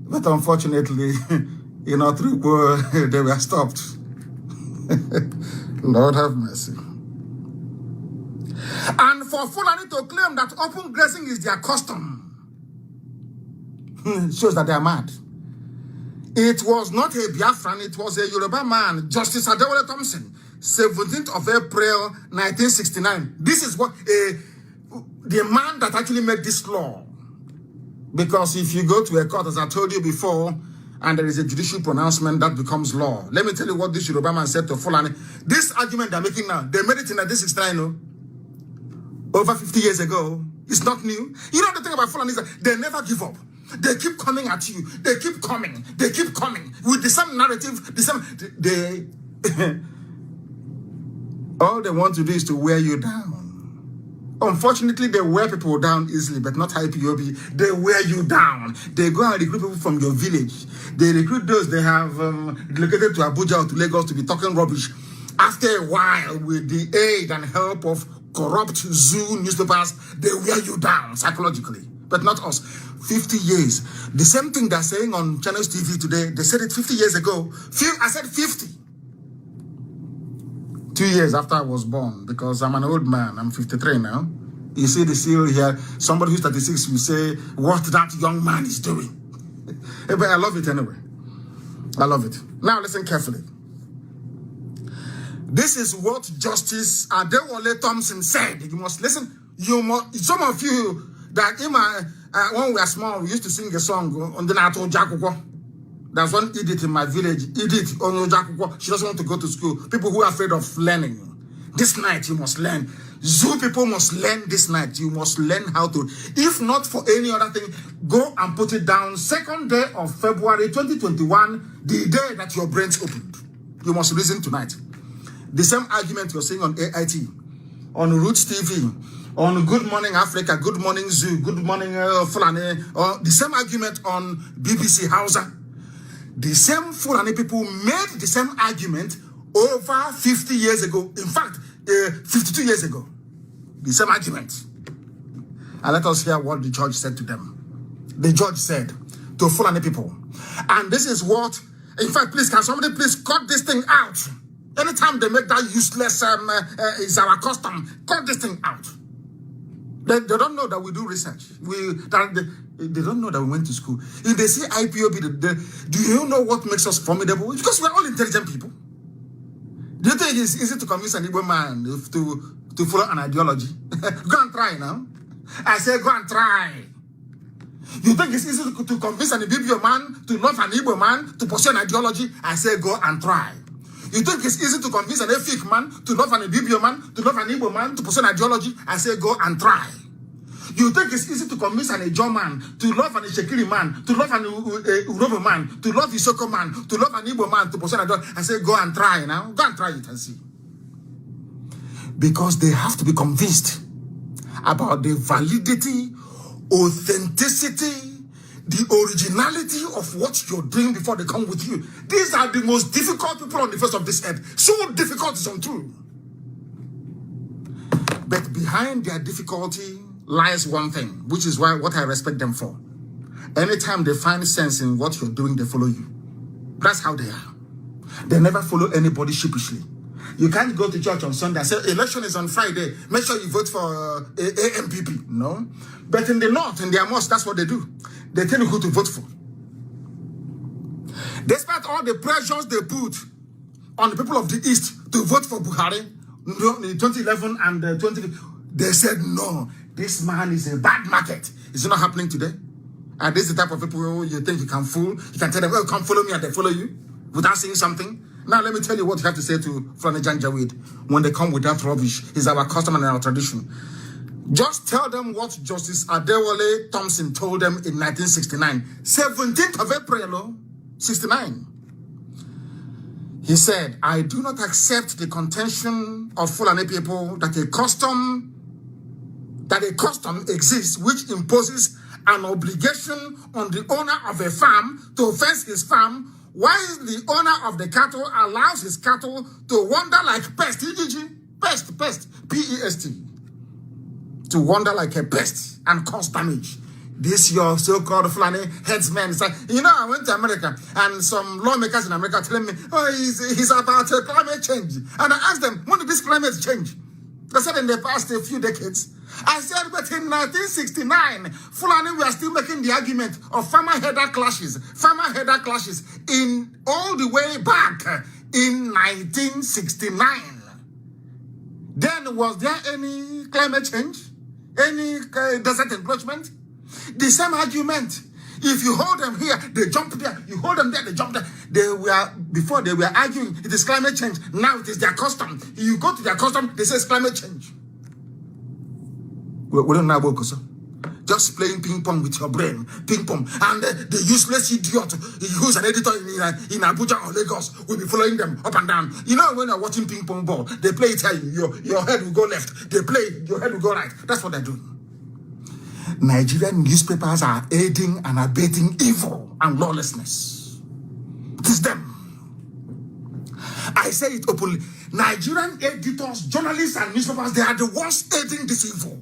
But unfortunately, through they were stopped. Lord have mercy. And for Fulani to claim that open grazing is their custom shows that they are mad. It was not a Biafran, it was a Yoruba man, Justice Adewale Thompson, 17th of April, 1969. This is what the man that actually made this law. Because if you go to a court, as I told you before, and there is a judicial pronouncement, that becomes law. Let me tell you what this Yoruba man said to Fulani. This argument they're making now, they made it in 1969, over 50 years ago. It's not new. You know the thing about Fulani is that they never give up. They keep coming at you. They keep coming. They keep coming with the same narrative, the same. All they want to do is to wear you down. Unfortunately, they wear people down easily, but not IPOB. They wear you down. They go and recruit people from your village. They recruit those they have relocated to Abuja or to Lagos to be talking rubbish. After a while, with the aid and help of corrupt zoo newspapers, they wear you down psychologically. But not us. 50 years. The same thing they're saying on Channels TV today, they said it 50 years ago. I said 50. 2 years after I was born, because I'm an old man. I'm 53 now. You see the seal here. Somebody who's 36 will say what that young man is doing. But I love it anyway. I love it. Now listen carefully. This is what Justice Adewale Thompson said. You must listen. Some of you that when we were small, we used to sing a song on the Nato Jakuko. There's one Edith in my village. Edith on Jakuko. She doesn't want to go to school. People who are afraid of learning. This night you must learn. Zoo people must learn this night. You must learn how to. If not for any other thing, go and put it down. 2nd day of February 2021, the day that your brains opened. You must listen tonight. The same argument you're saying on AIT, on Roots TV, on Good Morning Africa, Good Morning Zoo, Good Morning Fulani, the same argument on BBC Hausa. The same Fulani people made the same argument over 50 years ago. In fact, 52 years ago. The same argument. And let us hear what the judge said to them. The judge said to Fulani people, and this is what, in fact, please, can somebody please cut this thing out? Anytime they make that useless, is our custom, cut this thing out. They don't know that we do research. They don't know that we went to school. If they say IPOB, do you know what makes us formidable? Because we're all intelligent people. Do you think it's easy to convince an Igbo man to follow an ideology? Go and try now. I say go and try. You think it's easy to convince an Ibibio man to love an Igbo man to pursue an ideology? I say go and try. You think it's easy to convince an Efik man to love an Ibibio man to love an Igbo man to pursue an ideology? I say go and try. You think it's easy to convince an Ejo man to love an Ishekiri man, to love an Urobo man, to love Isoko man, to love an Igbo man to pursue an ideology? I say go and try now. Go and try it and see. Because they have to be convinced about the validity, authenticity, the originality of what you're doing before they come with you. These are the most difficult people on the face of this earth. So difficult is untrue. But behind their difficulty lies one thing, which is what I respect them for. Anytime they find sense in what you're doing, they follow you. That's how they are. They never follow anybody sheepishly. You can't go to church on Sunday and say, election is on Friday, make sure you vote for AMPP. No. But in the north, in their mosque, that's what they do. They tell you who to vote for. Despite all the pressures they put on the people of the East to vote for Buhari in 2011 and 2015, they said, no, this man is a bad market. Is it not happening today? And this is the type of people you think you can fool. You can tell them, well, come follow me, and they follow you without saying something. Now let me tell you what you have to say to Fulani Janjaweed when they come with that rubbish. It's our custom and our tradition. Just tell them what Justice Adewale Thompson told them in 1969. 17th of April, 69. He said, I do not accept the contention of Fulani people that a custom exists which imposes an obligation on the owner of a farm to fence his farm while the owner of the cattle allows his cattle to wander like pest, pest, P-E-S-T, to wander like a pest and cause damage. This your so-called Fulani headsman said, you know, I went to America and some lawmakers in America telling me, oh, he's about climate change. And I asked them, when did this climate change? They said in the past a few decades. I said, but in 1969, Fulani were still making the argument of farmer-header clashes in all the way back in 1969. Then was there any climate change? Any desert encroachment? The same argument. If you hold them here, they jump there. You hold them there, they jump there. Before they were arguing, it is climate change. Now it is their custom. You go to their custom, they say it's climate change. We don't know about it. Just playing ping pong with your brain. Ping pong. And the useless idiot who's an editor in Abuja or Lagos will be following them up and down. You know when you're watching ping pong ball, they play it here, your head will go left. They play, your head will go right. That's what they're doing. Nigerian newspapers are aiding and abetting evil and lawlessness. It is them. I say it openly. Nigerian editors, journalists, and newspapers, they are the ones aiding this evil.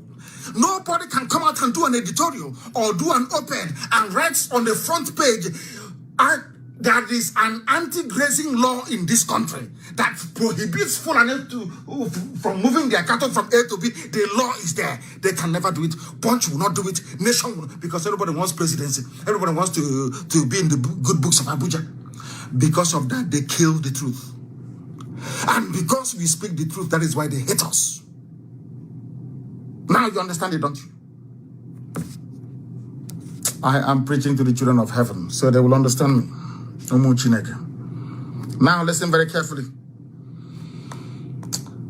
Nobody can come out and do an editorial or do an op-ed and write on the front page there is an anti-grazing law in this country that prohibits Fulani from moving their cattle from A to B. The law is there. They can never do it. Punch will not do it. Nation will, because everybody wants presidency. Everybody wants to be in the good books of Abuja. Because of that, they kill the truth. And because we speak the truth, that is why they hate us. Now you understand it, don't you? I am preaching to the children of heaven, so they will understand me. Now listen very carefully.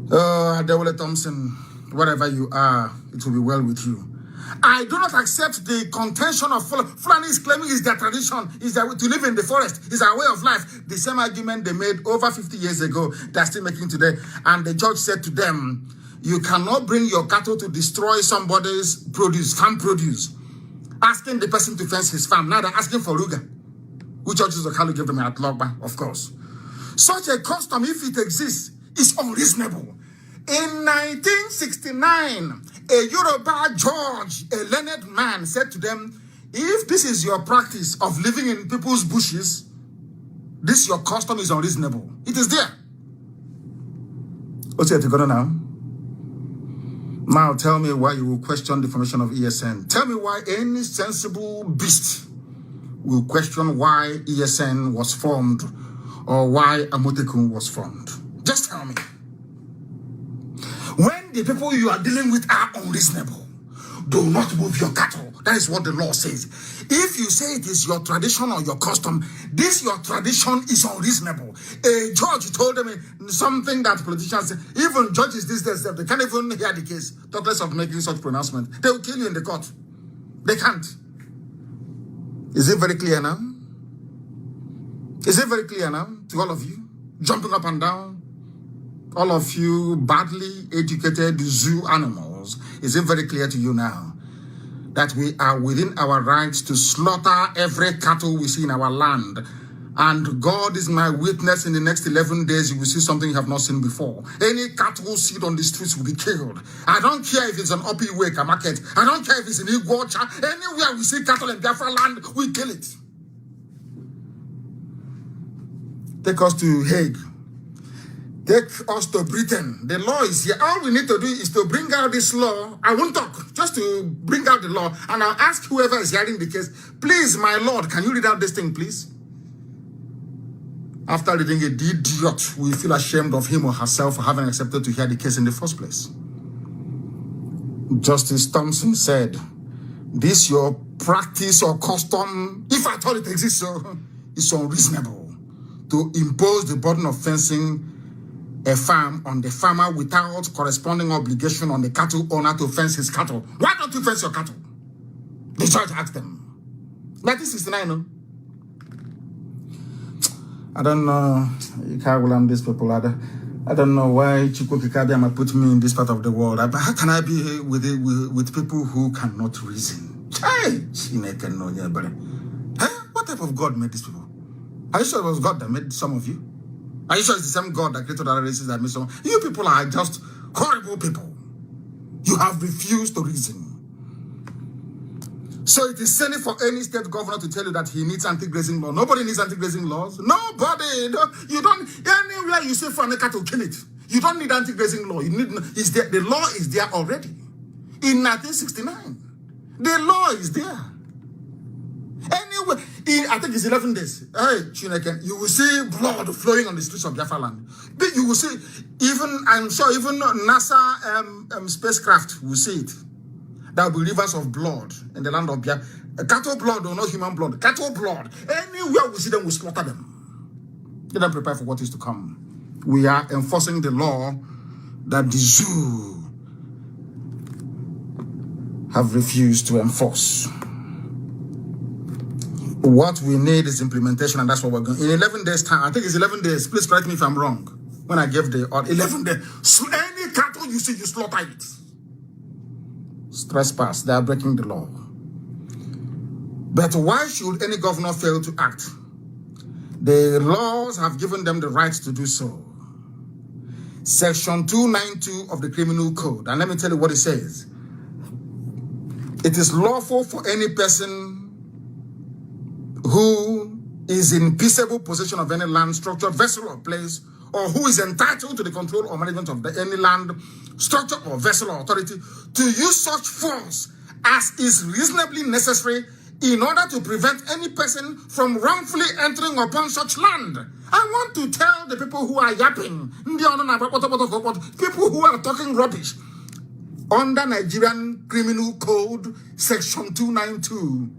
Adewale Thompson, wherever you are, it will be well with you. I do not accept the contention of Fulani is claiming is their tradition, is their way to live in the forest, is our way of life. The same argument they made over 50 years ago, they're still making today. And the judge said to them, you cannot bring your cattle to destroy somebody's produce, farm produce, asking the person to fence his farm. Now they're asking for Ruga, which judges Okalu gave them at Logba, of course. Such a custom, if it exists, is unreasonable. In 1969, a Yoruba judge, a learned man, said to them, if this is your practice of living in people's bushes, this your custom is unreasonable. It is there. What's it going on now? Now tell me why you will question the formation of ESN. Tell me why any sensible beast will question why ESN was formed or why Amotekun was formed. Just tell me. When the people you are dealing with are unreasonable, do not move your cattle. That is what the law says. If you say it is your tradition or your custom, this your tradition is unreasonable. A judge told them something that politicians say, even judges these days, they can't even hear the case, talk less of making such pronouncement. They will kill you in the court. They can't. Is it very clear now? Is it very clear now to all of you? Jumping up and down? All of you badly educated zoo animals, is it very clear to you now that we are within our rights to slaughter every cattle we see in our land? And God is my witness, in the next 11 days, you will see something you have not seen before. Any cattle seen on the streets will be killed. I don't care if it's an Opiweka market. I don't care if it's in Iguacha. Anywhere we see cattle in Biafra land, we kill it. Take us to Hague. Take us to Britain. The law is here. All we need to do is to bring out this law. I won't talk, just to bring out the law. And I'll ask whoever is hearing the case, please, my Lord, can you read out this thing, please? After reading it, the idiot will feel ashamed of him or herself for having accepted to hear the case in the first place. Justice Thompson said, this your practice or custom, if I thought it exists, so it's unreasonable to impose the burden of fencing a farm on the farmer without corresponding obligation on the cattle owner to fence his cattle. Why don't you fence your cattle? The judge asked them. 1969, no? I don't know. You can't blame these people. I don't know why Chukwu Kikabiama put me in this part of the world. But how can I be here with people who cannot reason? Hey, what type of God made these people? Are you sure it was God that made some of you? Are you sure it's the same God that created other races that made some? You people are just horrible people. You have refused to reason. So it is silly for any state governor to tell you that he needs anti-grazing law. Nobody needs anti-grazing laws. Nobody. You don't. Anywhere you say for an cattle, kill it. You don't need anti-grazing law. You need. Is there? The law is there already. In 1969, the law is there. Anyway, I think it's 11 days. Hey, Chineke, you will see blood flowing on the streets of Biafra land. You will see, even I'm sure, even NASA spacecraft will see it. There will be rivers of blood in the land of Biafra. Cattle blood or not human blood. Cattle blood. Anywhere we see them, we slaughter them. Get them prepared for what is to come. We are enforcing the law that the zoo have refused to enforce. What we need is implementation, and that's what we're going. In 11 days' time, I think it's 11 days. Please correct me if I'm wrong. When I gave the 11 days, any cattle you see, you slaughter it. Trespass, they are breaking the law. But why should any governor fail to act? The laws have given them the right to do so. Section 292 of the Criminal Code, and let me tell you what it says. It is lawful for any person who is in peaceable possession of any land, structure, vessel, or place, or who is entitled to the control or management of any land, structure, or vessel or authority to use such force as is reasonably necessary in order to prevent any person from wrongfully entering upon such land. I want to tell the people who are yapping, people who are talking rubbish, under Nigerian Criminal Code, Section 292,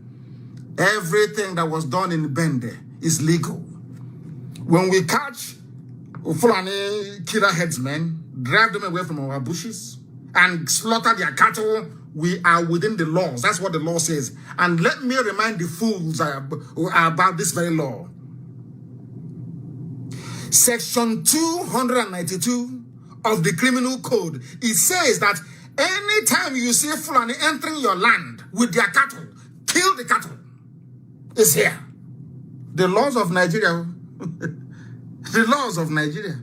everything that was done in Bende is legal. When we catch Fulani killer headsmen, drive them away from our bushes, and slaughter their cattle, we are within the laws. That's what the law says. And let me remind the fools about this very law. Section 292 of the Criminal Code, it says that anytime you see Fulani entering your land with their cattle, kill the cattle. It's here. The laws of Nigeria. The laws of Nigeria.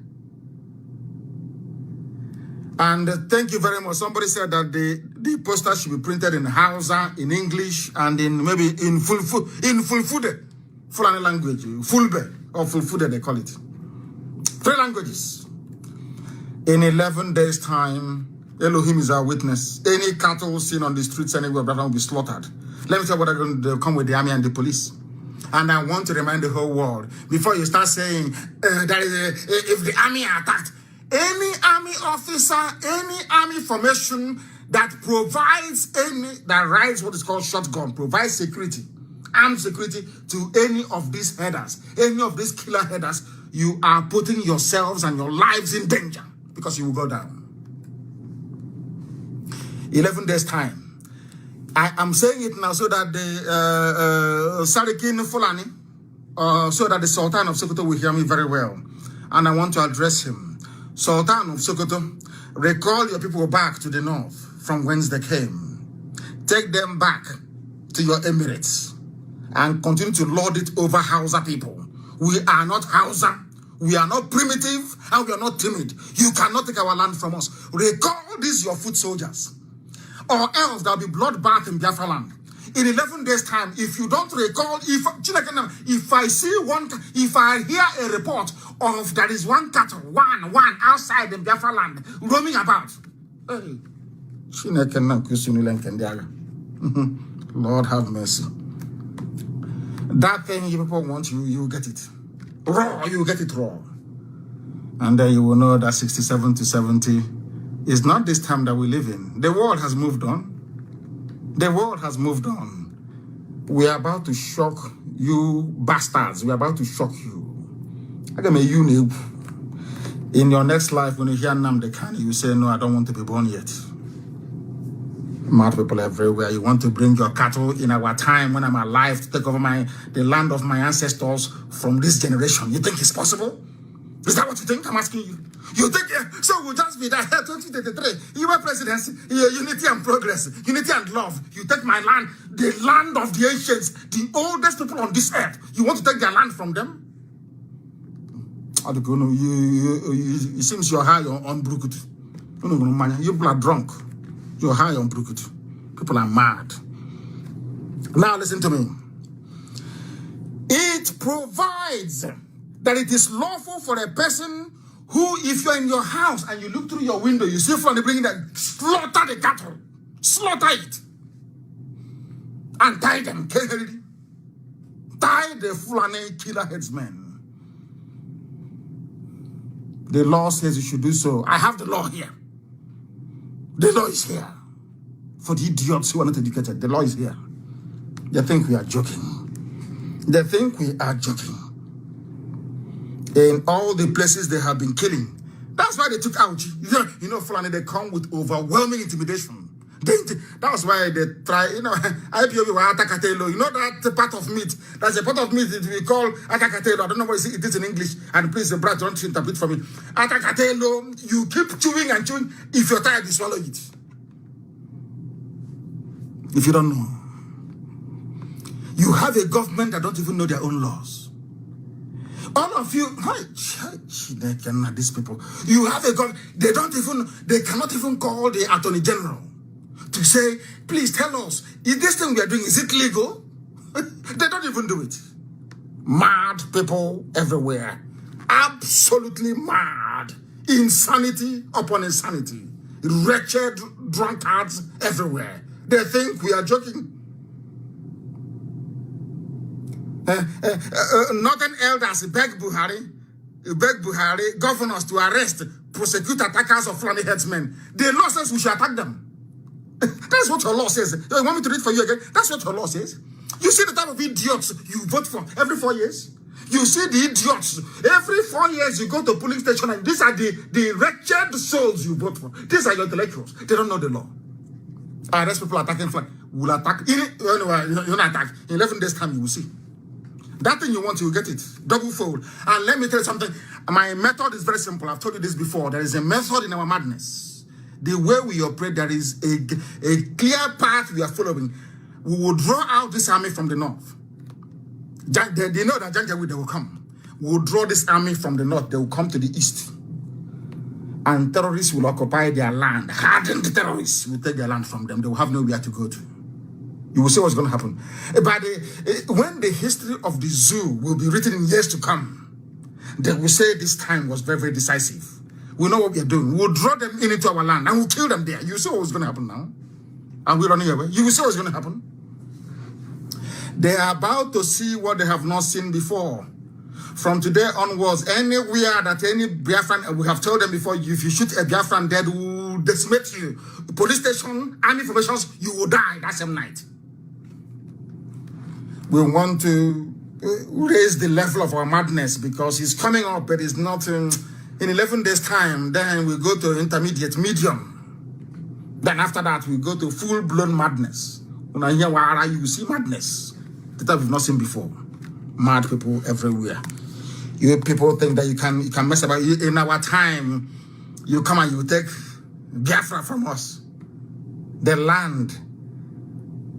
And thank you very much. Somebody said that the poster should be printed in Hausa, in English, and in maybe in Fulfude, Fulani language, Fulbe, or Fulfude they call it. 3 languages. In 11 days' time, Elohim is our witness. Any cattle seen on the streets anywhere, brother, will be slaughtered. Let me tell you what they're going to do. They'll come with the army and the police. And I want to remind the whole world, before you start saying, if the army are attacked, any army officer, any army formation that provides that rides what is called shotgun, provides security, armed security to any of these headers, any of these killer headers, you are putting yourselves and your lives in danger because you will go down. 11 days time. I am saying it now so that the Sarikin Fulani, so that the Sultan of Sokoto will hear me very well. And I want to address him. Sultan of Sokoto, recall your people back to the north from whence they came. Take them back to your emirates and continue to lord it over Hausa people. We are not Hausa. We are not primitive and we are not timid. You cannot take our land from us. Recall these your foot soldiers. Or else there will be bloodbath in Biafra land. In 11 days' time, if you don't recall, if I hear a report of there is one cattle, one outside in Biafra land, roaming about. Hey, Lord have mercy. That thing you people want, you get it. Raw, you get it raw. And then you will know that 67 to 70 is not this time that we live in. The world has moved on. The world has moved on. We are about to shock you bastards. We are about to shock you. I can make you in your next life when you hear Nnamdi Kanu, you say, no, I don't want to be born yet. Mad people everywhere. You want to bring your cattle in our time when I'm alive to take over the land of my ancestors from this generation. You think it's possible? Is that what you think? I'm asking you. You think so? We'll just be that 2033. You were presidency, unity and progress, unity and love. You take my land, the land of the ancients, the oldest people on this earth. You want to take their land from them? It seems you're high on Brukut. You people are drunk. You're high on Brukut. People are mad. Now listen to me. It provides that it is lawful for a person who, if you're in your house and you look through your window, you see from the bringing that, slaughter the cattle, slaughter it, and tie them. Tie the Fulani killer headsmen. The law says you should do so. I have the law here. The law is here. For the idiots who are not educated, the law is here. They think we are joking. They think we are joking. In all the places they have been killing. That's why they took out. You know, Fulani, they come with overwhelming intimidation. That's why they try, IPOB were atakatelo. You know that part of meat. That's a part of meat that we call atakatelo. I don't know what it is in English. And please, Brad, don't interpret for me. Atakatelo, you keep chewing and chewing. If you're tired, you swallow it. If you don't know. You have a government that don't even know their own laws. All of you, these people, you have a government, they cannot even call the Attorney General to say, please tell us, is this thing we are doing, is it legal? They don't even do it. Mad people everywhere. Absolutely mad. Insanity upon insanity. Wretched drunkards everywhere. They think we are joking. Northern elders beg Buhari, governors to arrest, prosecute attackers of Fulani headsmen. The law says we should attack them. That's what your law says. You want me to read for you again? That's what your law says. You see the type of idiots you vote for every 4 years? You see the idiots. Every 4 years you go to a polling station and these are the wretched souls you vote for. These are your intellectuals. They don't know the law. Arrest people attacking Fulani. We'll attack. Anyway, you're not attack. In 11 days time you will see. That thing you want, you get it. Double fold. And let me tell you something. My method is very simple. I've told you this before. There is a method in our madness. The way we operate, there is a clear path we are following. We will draw out this army from the north. They know that Janjaweed, they will come. We will draw this army from the north. They will come to the east. And terrorists will occupy their land. Hardened terrorists will take their land from them. They will have nowhere to go to. You will see what's going to happen. But when the history of the zoo will be written in years to come, they will say this time was very, very decisive. We know what we are doing. We'll draw them into our land and we'll kill them there. You see what's going to happen now? Are we running away? You will see what's going to happen. They are about to see what they have not seen before. From today onwards, anywhere that any Biafran, we have told them before, if you shoot a Biafran dead, we will decimate you. Police station, army formations, you will die that same night. We want to raise the level of our madness because it's coming up, but it's not in 11 days' time. Then we go to intermediate, medium. Then after that, we go to full-blown madness. When I hear Wara, you see madness that we've not seen before. Mad people everywhere. You people think that you can mess about. In our time, you come and you take Biafra from us. The land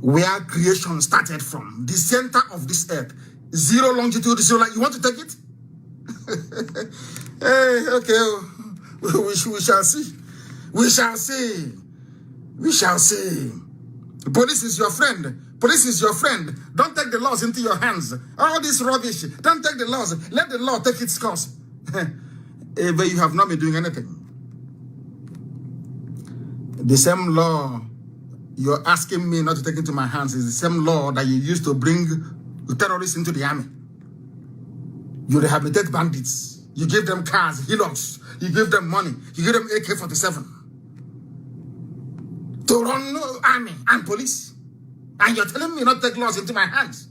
where creation started from, the center of this earth, zero longitude, zero light. You want to take it? Hey, okay, we shall see. We shall see. We shall see. Police is your friend. Police is your friend. Don't take the laws into your hands. All this rubbish. Don't take the laws. Let the law take its course. But you have not been doing anything. The same law you're asking me not to take into my hands is the same law that you used to bring terrorists into the army. You rehabilitate bandits. You give them cars, hillocks. You give them money. You give them AK-47 to run army and police. And you're telling me not to take laws into my hands.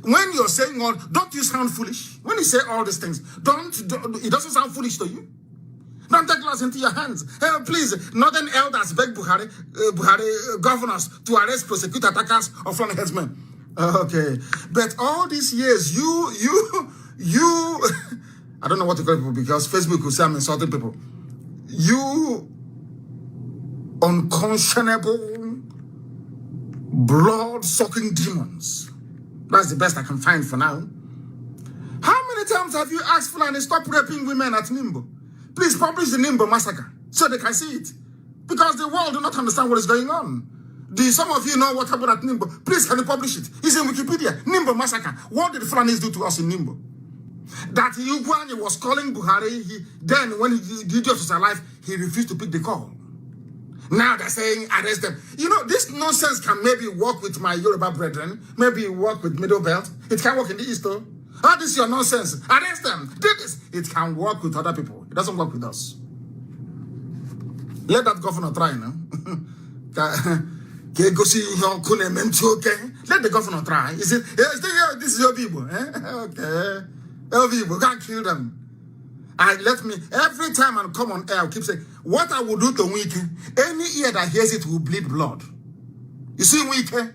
When you're saying all, don't you sound foolish? When you say all these things, it doesn't sound foolish to you? Don't take laws into your hands. Please, northern elders beg Buhari governors to arrest, prosecute attackers of Fulani headsmen. Okay, but all these years, you, I don't know what to call people because Facebook will say I'm insulting people. You unconscionable, blood-sucking demons. That's the best I can find for now. How many times have you asked Fulani stop raping women at Nimbo? Please publish the Nimbo massacre so they can see it. Because the world do not understand what is going on. Do some of you know what happened at Nimbo? Please, can you publish it? It's in Wikipedia. Nimbo massacre. What did Fulanis do to us in Nimbo? That Ugwani was calling Buhari, then when the idiot was alive, he refused to pick the call. Now they're saying arrest them. You know, this nonsense can maybe work with my Yoruba brethren, maybe work with Middle Belt. It can work in the East though. All this is your nonsense. Arrest them. Do this. It can work with other people. It doesn't work with us. Let that governor try now. Let the governor try. Is it? This is your people. Okay. Your people. Can't kill them. And let me, every time I come on air, I'll keep saying, what I will do to Wike, any ear that hears it will bleed blood. You see Wike?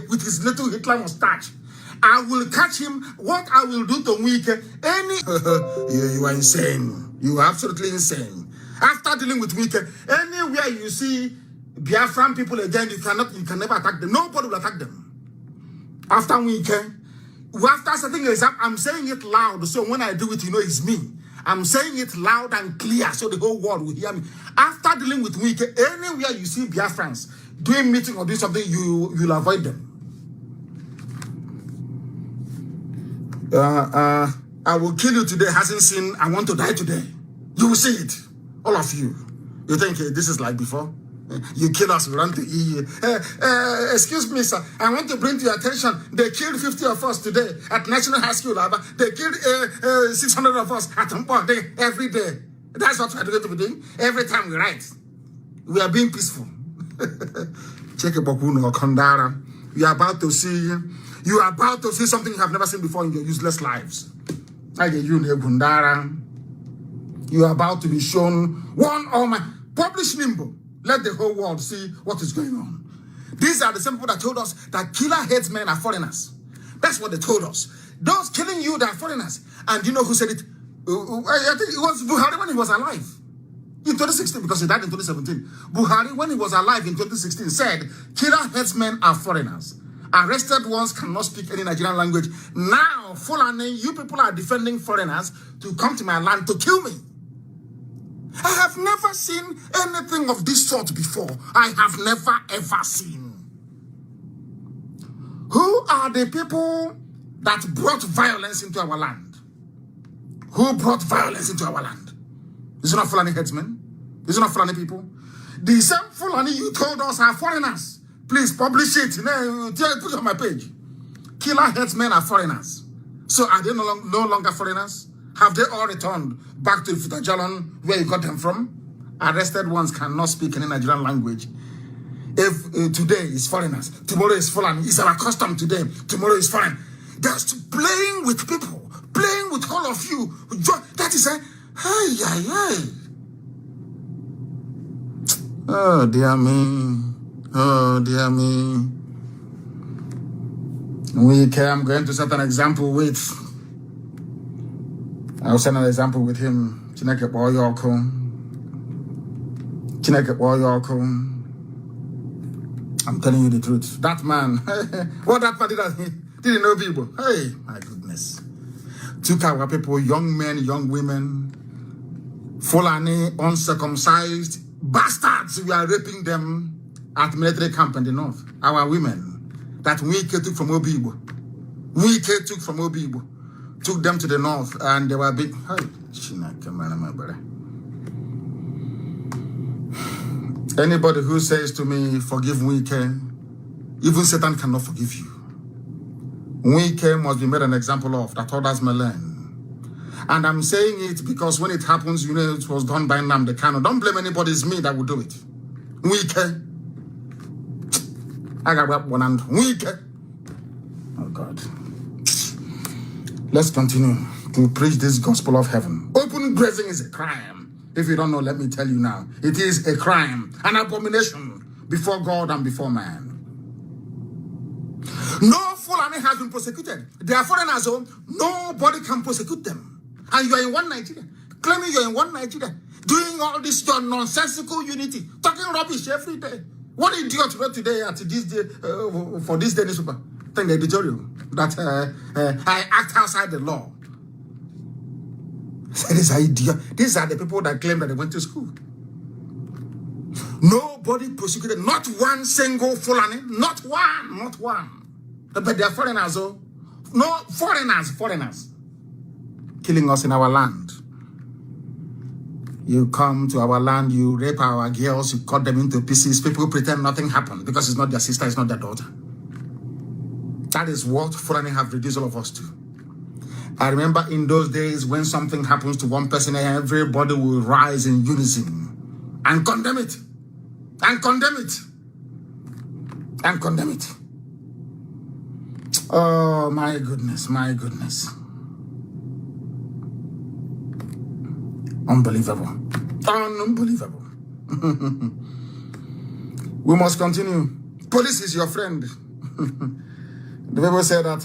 With his little Hitler mustache. I will catch him. What I will do to Wike, you are insane. You are absolutely insane. After dealing with Wike, anywhere you see Biafran people again, you can never attack them. Nobody will attack them. After Wike, after setting an example, I'm saying it loud, so when I do it, you know it's me. I'm saying it loud and clear, so the whole world will hear me. After dealing with Wike, anywhere you see Biafrans doing meeting or doing something, you'll avoid them. I will kill you today, hasn't seen, I want to die today. You will see it, all of you. You think this is like before? You kill us, we run to EU. Excuse me, sir. I want to bring to your attention, they killed 50 of us today at National High School. They killed 600 of us at Mpo every day. That's what we're going to be doing. Every time we write, we are being peaceful. Check it, Bokuno Kondara. You are about to see something you have never seen before in your useless lives. You are about to be shown one or my publish Nimbo. Let the whole world see what is going on. These are the same people that told us that killer headsmen are foreigners. That's what they told us. Those killing you, they are foreigners. And you know who said it? I think it was Buhari when he was alive. In 2016, because he died in 2017. Buhari, when he was alive in 2016, said, killer headsmen are foreigners. Arrested ones cannot speak any Nigerian language. Now, Fulani, you people are defending foreigners to come to my land to kill me. I have never seen anything of this sort before. I have never ever seen. Who are the people that brought violence into our land? Who brought violence into our land? Is it not Fulani headsmen? Is it not Fulani people? The same Fulani you told us are foreigners. Please publish it. Put it on my page. Killer headsmen are foreigners. So are they no longer foreigners? Have they all returned back to Futajalon, where you got them from? Arrested ones cannot speak any Nigerian language. If today is foreigners, tomorrow is Fulani. It's our custom today. Tomorrow is foreign. Just playing with people, playing with all of you. That is a hey. Oh dear me. Oh dear me. I'm going to set an example with. I'll send an example with him. Chineke Boyoko. I'm telling you the truth. That man, what that man didn't know people. Hey, my goodness. Took our people, young men, young women, Fulani, uncircumcised bastards. We are raping them at military camp in the north. Our women that Wike took from Obibo. Took them to the north and they were big. Anybody who says to me, forgive Wike, even Satan cannot forgive you. Wike must be made an example of that others may learn. And I'm saying it because when it happens, you know it was done by Nnamdi Kanu. Don't blame anybody, it's me that will do it. Wike. I got one and weak. Oh God. Let's continue to preach this gospel of heaven. Open grazing is a crime. If you don't know, let me tell you now. It is a crime, an abomination before God and before man. No Fulani has been prosecuted. They are foreigners, so nobody can prosecute them. And you are in one Nigeria, claiming you are in one Nigeria, doing all this your nonsensical unity, talking rubbish every day. What idiot wrote today at this day for this day newspaper? Thank the editorial that I act outside the law. These are idiots. These are the people that claim that they went to school. Nobody prosecuted, not one single Fulani, not one. But they are foreigners, though. No, foreigners. Killing us in our land. You come to our land, you rape our girls, you cut them into pieces. People pretend nothing happened because it's not their sister, it's not their daughter. That is what Fulani have reduced all of us to. I remember in those days when something happens to one person, everybody will rise in unison and condemn it. And condemn it. And condemn it. Oh, my goodness, my goodness. Unbelievable. Unbelievable. We must continue. Police is your friend. The people say that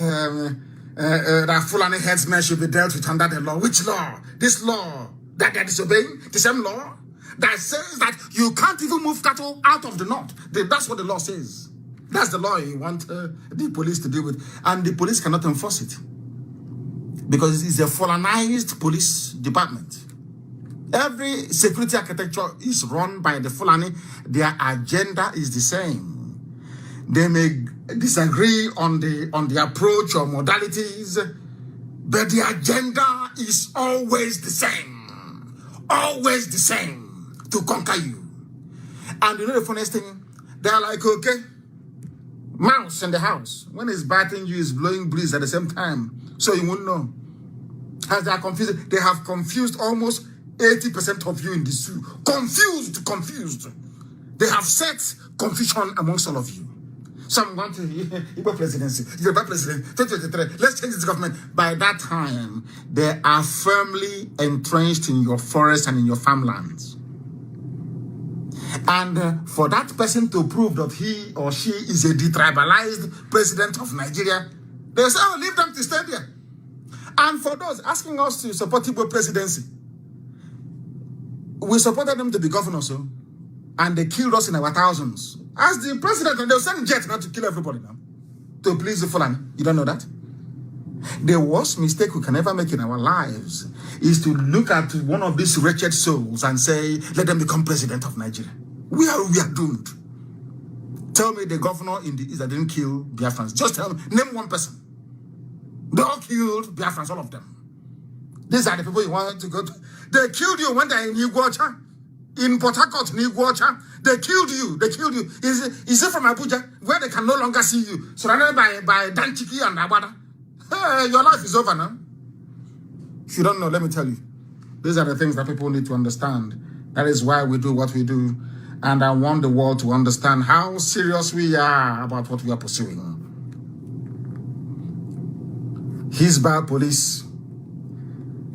that Fulani headsmen should be dealt with under the law. Which law? This law that they're disobeying? The same law that says that you can't even move cattle out of the north. That's what the law says. That's the law you want the police to deal with. And the police cannot enforce it. Because it's a Fulanized police department. Every security architecture is run by the Fulani. Their agenda is the same. They may disagree on the approach or modalities, but the agenda is always the same. Always the same to conquer you. And you know the funniest thing? They're like, okay, mouse in the house. When it's biting you, it's blowing breeze at the same time. So you won't know. As they are confused, they have confused almost 80% of you in the zoo. Confused. They have set confusion amongst all of you. Some want to Igbo presidency, Yoruba president, 2023. Let's change this government. By that time, they are firmly entrenched in your forests and in your farmlands. And for that person to prove that he or she is a detribalized president of Nigeria, they say, oh, leave them to stay there. And for those asking us to support Igbo presidency, we supported them to be governors, so, and they killed us in our thousands. As the president, and they'll send jets now to kill everybody now, to please the Fulani. You don't know that? The worst mistake we can ever make in our lives is to look at one of these wretched souls and say, let them become president of Nigeria. We are doomed. Tell me the governor in the East that didn't kill Biafrans. Just tell me, name one person. They all killed Biafrans, all of them. These are the people you want to go to. They killed you when they're in Iguacha. In Port Harcourt, in Iguacha. They killed you. Is it from Abuja, where they can no longer see you? Surrounded by Danchiki and Abada. Hey, your life is over now. If you don't know, let me tell you. These are the things that people need to understand. That is why we do what we do. And I want the world to understand how serious we are about what we are pursuing. Hisbah police.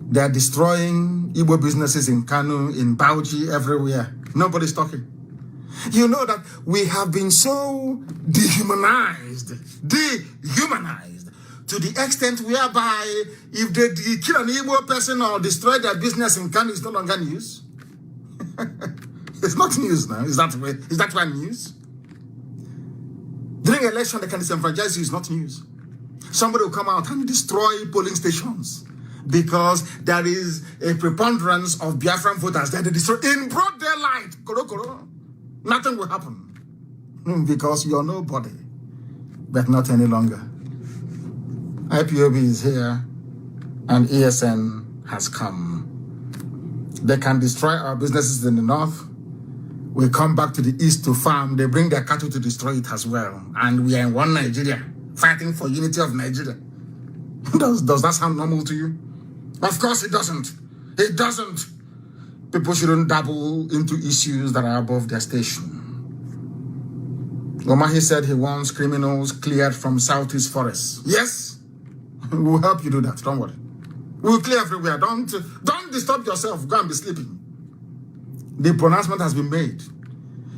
They are destroying Igbo businesses in Kanu, in Bauchi, everywhere. Nobody's talking. You know that we have been so dehumanized to the extent whereby if they kill an Igbo person or destroy their business in Kanu, it's no longer news. It's not news now. Is that why news? During election, they can disenfranchise you. It's not news. Somebody will come out and destroy polling stations because there is a preponderance of Biafran voters that they destroy in broad daylight. Nothing will happen because you're nobody, but not any longer. IPOB is here and ESN has come. They can destroy our businesses in the north. We come back to the east to farm. They bring their cattle to destroy it as well. And we are in one Nigeria, fighting for unity of Nigeria. Does that sound normal to you? Of course it doesn't. It doesn't. People shouldn't dabble into issues that are above their station. Omahi said he wants criminals cleared from Southeast Forests. Yes, we'll help you do that. Don't worry. We'll clear everywhere. Don't disturb yourself. Go and be sleeping. The pronouncement has been made.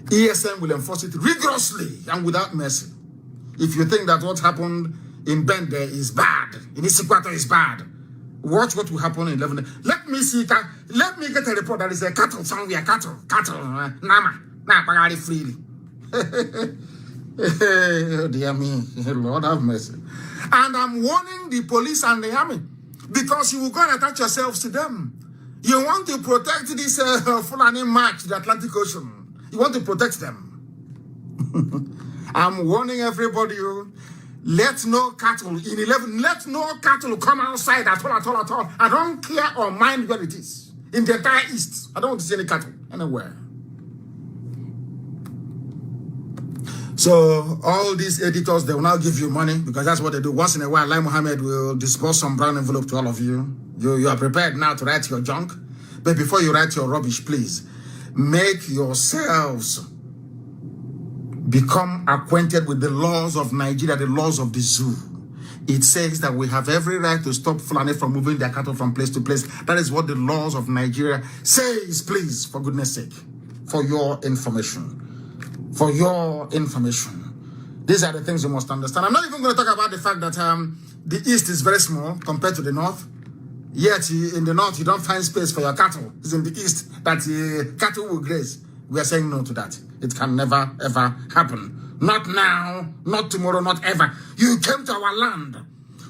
ESN will enforce it rigorously and without mercy. If you think that what happened in Bende is bad, in Isikwato is bad, watch what will happen in 11. Let me get a report that is a cattle somewhere. Cattle, Nama, Pagari freely. Oh, dear me, Lord have mercy. And I'm warning the police and the army, because you will go and attach yourselves to them. You want to protect this Fulani march to the Atlantic Ocean. You want to protect them. I'm warning everybody, let no cattle in 11, let no cattle come outside at all. I don't care or mind where it is. In the entire East, I don't want to see any cattle anywhere. So all these editors, they will now give you money, because that's what they do. Once in a while, Lai Mohammed will disperse some brown envelope to all of you. You are prepared now to write your junk. But before you write your rubbish, please, make yourselves become acquainted with the laws of Nigeria, the laws of the zoo. It says that we have every right to stop Fulani from moving their cattle from place to place. That is what the laws of Nigeria says, please, for goodness sake, for your information. For your information. These are the things you must understand. I'm not even going to talk about the fact that the East is very small compared to the North. Yet in the North, you don't find space for your cattle. It's in the East that cattle will graze. We are saying no to that. It can never, ever happen. Not now, not tomorrow, not ever. You came to our land.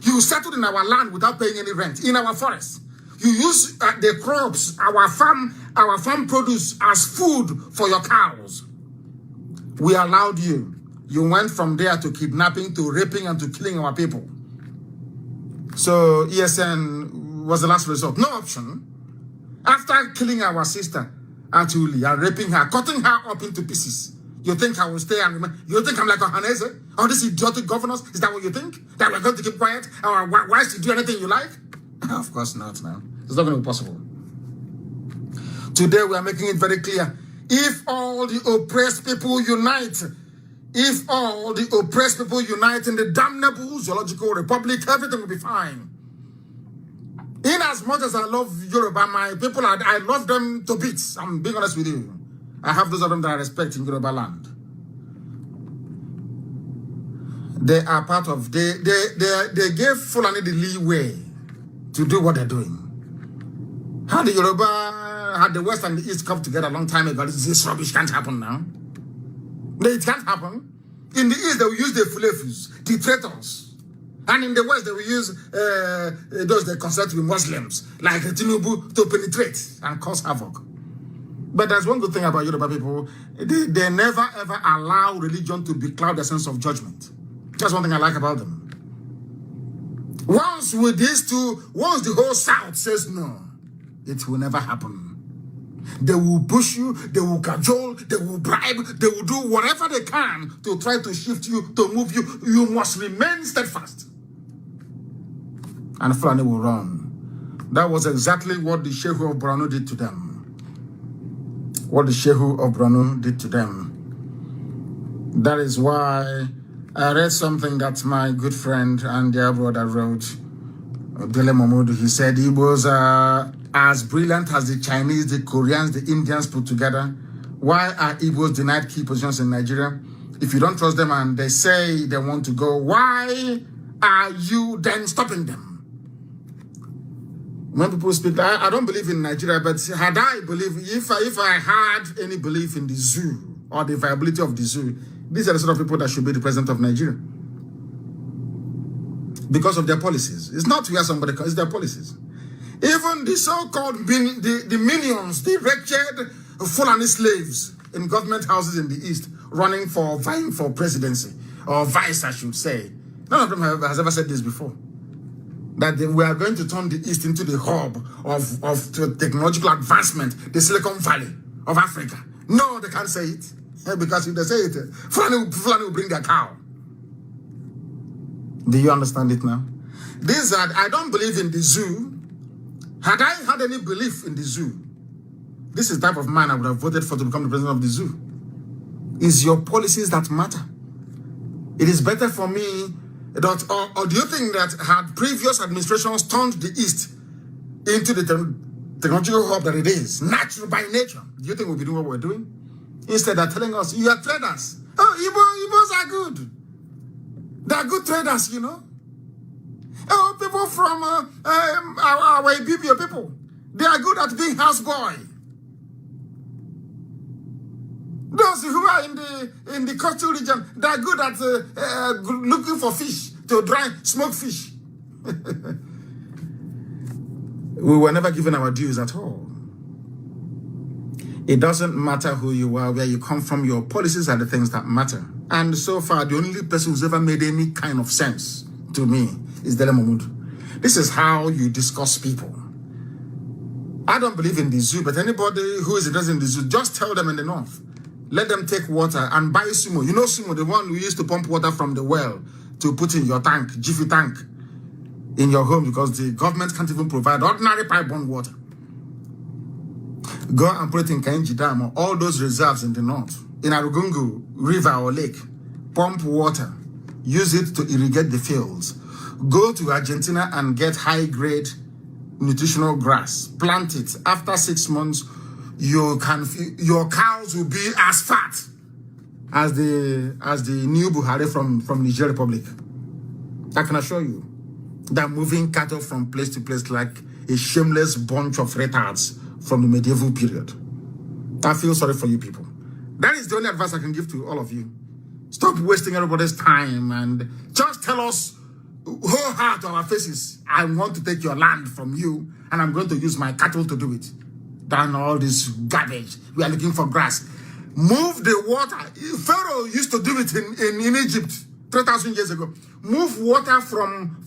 You settled in our land without paying any rent, in our forests. You use the crops, our farm produce as food for your cows. We allowed you. You went from there to kidnapping, to raping, and to killing our people. So ESN was the last resort. No option. After killing our sister, Atuli, and raping her, cutting her up into pieces, you think I will stay and remember? You think I'm like a Hanese? All these idiotic governors? Is that what you think? That we're going to keep quiet? Our wives to do anything you like? Of course not now. It's not going to be possible. Today we are making it very clear. If all the oppressed people unite, in the damnable zoological republic, everything will be fine. In as much as I love Yoruba, my people, I love them to bits. I'm being honest with you. I have those of them that I respect in Yoruba land. They are part of, they gave Fulani the leeway to do what they're doing. How the Yoruba had the West and the East come together a long time ago. This rubbish can't happen now. It can't happen. In the East, they will use the Fulefus, the traitors. And in the West, they will use those they consider to be Muslims, like Tinubu, to penetrate and cause havoc. But there's one good thing about Yoruba people. They never, ever allow religion to becloud their sense of judgment. That's one thing I like about them. Once with these two, once the whole South says no, it will never happen. They will push you, they will cajole, they will bribe, they will do whatever they can to try to shift you, to move you. You must remain steadfast. And Fulani will run. That was exactly what the Shehu of Borno did to them. What the Shehu of Borno did to them. That is why I read something that my good friend and their brother wrote, Dele Momodu. He said he was as brilliant as the Chinese, the Koreans, the Indians put together. Why are Igbos denied key positions in Nigeria? If you don't trust them and they say they want to go, why are you then stopping them? When people speak, I don't believe in Nigeria, but had I believe, if I had any belief in the zoo or the viability of the zoo, these are the sort of people that should be the president of Nigeria. Because of their policies. It's not where somebody comes, it's their policies. Even the so-called the minions, the wretched Fulani slaves in government houses in the East vying for presidency, or vice, I should say. None of them has ever said this before. That we are going to turn the East into the hub of technological advancement, the Silicon Valley of Africa. No, they can't say it. Because if they say it, Fulani will bring their cow. Do you understand it now? I don't believe in the zoo. Had I had any belief in the zoo, this is the type of man I would have voted for to become the president of the zoo. It's your policies that matter. It is better for me that, or do you think that had previous administrations turned the East into the technological hub that it is, natural by nature, do you think we'll be doing what we're doing? Instead, they're telling us, you are traders. Oh, Igbos are good. They are good traders, you know. Oh, people from our Ibibio people, they are good at being houseboy. Those who are in the coastal region, they are good at looking for fish to dry, smoke fish. We were never given our dues at all. It doesn't matter who you are, where you come from, your policies are the things that matter. And so far, the only person who's ever made any kind of sense to me is Dele Momodu. This is how you discuss people. I don't believe in the zoo, but anybody who is interested in the zoo, just tell them in the north. Let them take water and buy sumo. You know sumo, the one we used to pump water from the well to put in your tank, jiffy tank, in your home, because the government can't even provide ordinary pipe-borne water. Go and put it in Kainji Dam or all those reserves in the north, in Arugungu River or lake. Pump water. Use it to irrigate the fields. Go to Argentina and get high-grade nutritional grass. Plant it. After 6 months, your cows will be as fat as the new Buhari from Niger Republic. I can assure you. They're moving cattle from place to place like a shameless bunch of retards from the medieval period. I feel sorry for you people. That is the only advice I can give to all of you. Stop wasting everybody's time and just tell us whole heart to our faces, I want to take your land from you and I'm going to use my cattle to do it. Than all this garbage. We are looking for grass. Move the water. Pharaoh used to do it in Egypt 3,000 years ago. Move water from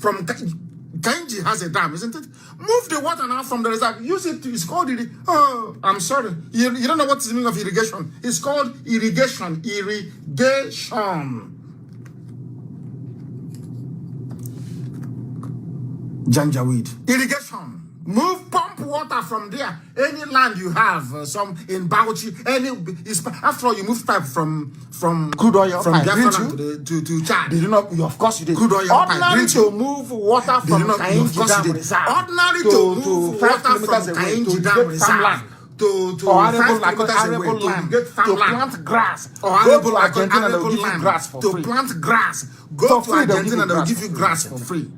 Kainji has a dam, isn't it? Move the water now from the reserve. Use it. It's called oh, I'm sorry. You don't know what's the meaning of irrigation. It's called irrigation. Irrigation. Janjaweed. Irrigation. Move, pump water from there. Any land you have, some in Bauchi, after all, you move pipe from crude oil from pipe, Biafra to Chad. Did you not? Of course you did. Crude oil ordinary pipe. to move water from Kainji Dam Reserve. Ordinary to move 5 water from kilometers away Kainji to Dam get farmland. to or 5 arable kilometers away land to get to farmland. plant grass. Or go to Argentina, they will give you grass for to free. plant grass. Go For to free, they'll Argentina, give they will you give you grass for free.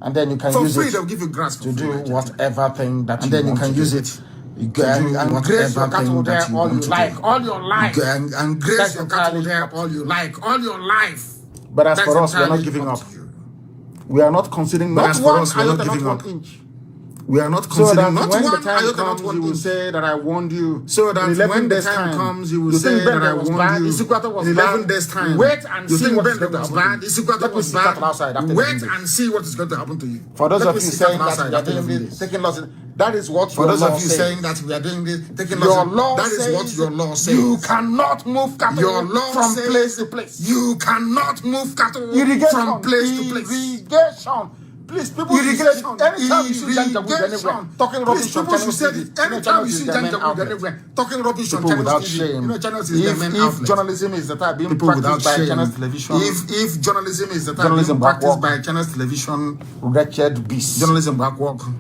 And then you can For use free, it they'll give you grass for to free. do whatever thing that And you then you want can to use do. it. You go and graze your cattle there all you like, all your life. And graze That's your cattle entirely there all you like, all your life. But as That's for us, we are not entirely giving up. to you. We are not considering But not as for one us, we are not iota, giving not up. 1 inch. We are not So considering that not when the one time iota, not comes, 1 you will inch. say that I warned you. So that in 11 when the days time comes, you will think say that Bender I was warned bad, you. Isikwata was In 11 bad. days' time. Wait and You see think what is Bender going to was happen bad? to you. Isikwata Let me was see cattle bad. outside after Wait 11 days. and see what is going to happen to you. For those Let of me you see saying cattle that outside you are after doing 11 this, days. taking losses, that is what For your those law of you says. saying that we are doing this, taking Your losses, law that is says what your law says. you cannot move cattle Your law from says place to place. You cannot move cattle Irrigation, from place to place. irrigation. Please, people, Irrigation. anytime you see Janjaweed anywhere, talking rubbish Please, on people Channel should say TV, it. Anytime you see Janjaweed anywhere, talking rubbish on people Channel without TV, shame. you know Channel TV is their main If outlet. journalism is the type being People without practiced by shame. Channel Television, If journalism is the type Journalism being practiced backwalk. by Channel Television, wretched beast. journalism backwalk.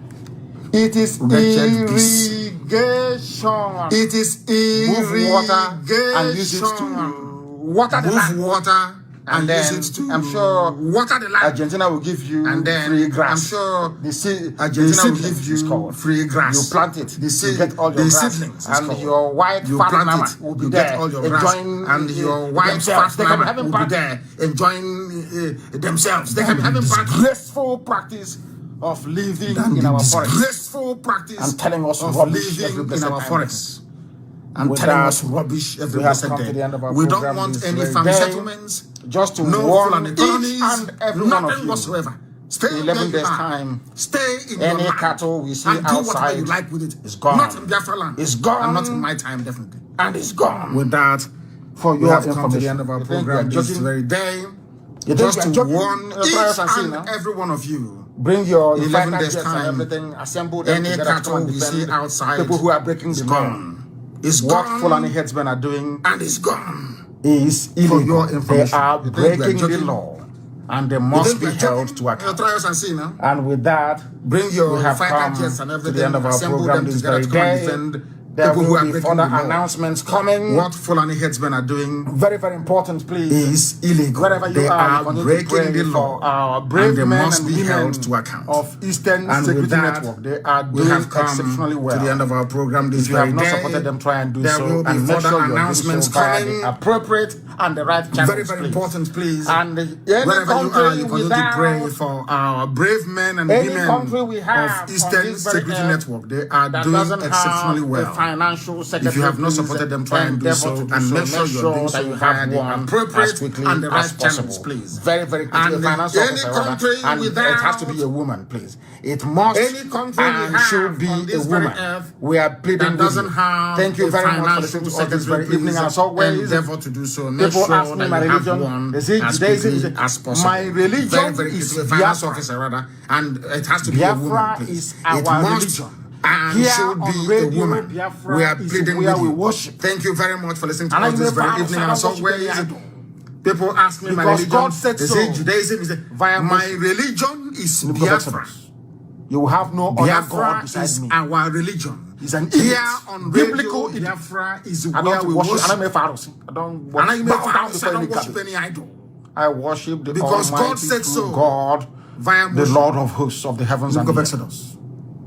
It is Wretched beast. irrigation. It is Move water and use it to irrigation. water the Move land. water And and then, use it to I'm sure water the land. Argentina will give you And then free grass. I'm sure the Argentina will give seedlings is you called. free grass. You plant it. You get all your the grass. seedlings is And called. your white You fat plant mama it. will be You there get all your grass. enjoying And your white themselves. fat They can be mama having will be parties. there enjoying themselves. They can be having parties. Disgraceful practice of living And in the our forest disgraceful practice and telling us of rubbish every living in blessed our time. forests. And With telling that, us rubbish every we have blessed come to day. the end of our We don't program want this any very farm day. settlements, Just to no warn full each colonies, and every one of nothing you. whatsoever. Stay In where 11 you days' are. time, Stay in any your cattle land we see and do whatever outside you like with it. is gone. Not in Biafra land. It's gone. And not in my time, definitely. and it's gone. With that, For we your have come to the information. end of our You think program we are this joking? very day. You think Just we are to joking? warn Try each us and see and now. every one of you. Bring your In 11 fighter days' jets time, and everything, assemble them Any together to come cattle and we see defend outside people who are breaking is the law. gone. It's What gone. Fulani headsmen are doing And it's gone. is illegal. your information. They are You think we are breaking the joking? law, and they must be held to account. Try us and see now. And with that, Bring your we have fighter come jets and to everything. the end of our assemble program them this together very to come and day. defend There people who are will be breaking further the law. announcements coming. What Fulani headsmen are doing Very, very important, please. is illegal. Wherever you They are, are continue to breaking pray the for law, our brave and they men must and be women held to account. of Eastern And with Security that, Network. They are we doing have come exceptionally well. to the end of our program this If you have very not day. supported them, try and do There so. will be And make further sure you're announcements doing so via coming. the appropriate and the right channels, Very, very please. important, please. And any Wherever you country are, you continue to pray without for our brave men and any women country we have of on Eastern this very Security earth Network. They are that doing doesn't exceptionally have well. a financial secretary, If you have not please supported them, try and do endeavor so, to do and so. make sure you're doing that so you via have the one as appropriate quickly and the as right channels, possible. please. Very, very quickly. And Finance any officer, rather. country And it has to be without a woman, please. It must any country we and have should be on a this very woman. earth We are pleading that with doesn't you. have Thank you a very much for financial listening to us this secretary, very evening. And as always, endeavor to do so. Make people sure ask me that my you have religion. one They say as Judaism quickly is as possible. my religion Very, very is quickly. A finance Biafra. officer, rather, and it has to be a woman, Biafra please. is It our must religion. and Here should on be radio, a woman. Biafra We are is pleading where with we you. worship. Thank you very much for listening to And us I'm this a very Biafra, evening. I As don't worship any always, idol. people ask me my Because religion. God said They say so. Judaism is Via my Moses. religion is In the book of Biafra. Exodus. You have no other Biafra God beside is me. our religion. It's an Here idiot. on Biblical radio, idiot. Biafra is I where don't we worship. worship. I don't make Pharaohs. I don't And worship. I Bow down before don't any worship God. any idol. I worship the Because God Almighty said true so. God, Via the Moses. Lord of hosts of the heavens Book and of the earth. Exodus.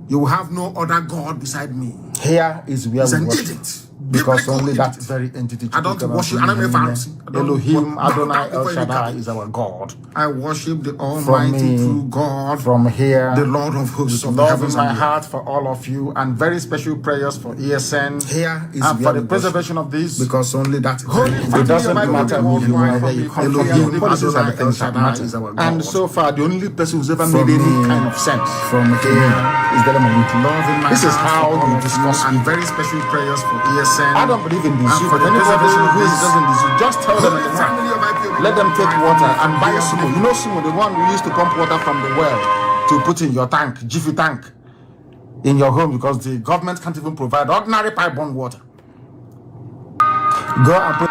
You will have no other God beside me. Here is where It's we an worship. edict. Because Biblical only that edict. very entity. I don't worship. I don't make Pharaohs. I don't Elohim bow Adonai down El before any Shaddai God. is our God. I worship the From Almighty me, true God, from here, the Lord of hosts of the love heavens in my and the earth. heart for all of you, and very special prayers for ESN Here is and where for the we preservation of this. because only that is Holy very it doesn't important. matter who you are, where you come from. Elohim The policies are the Adonai things that El matter. Shaddai is our And God. so far, the only person who's ever From made any me, kind of sense from here is Delamon Wiki. love in my This is heart how for all you of discuss you, and people. very special prayers for ESN. I don't believe in this. And You, for but the anybody preservation of who this doesn't this, you just tell them Holy it's family of IPOB. let them take water and buy Dear sumo. You know sumo, the one we used to pump water from the well to put in your tank, jiffy tank, in your home because the government can't even provide ordinary pipe-borne water. Go and put.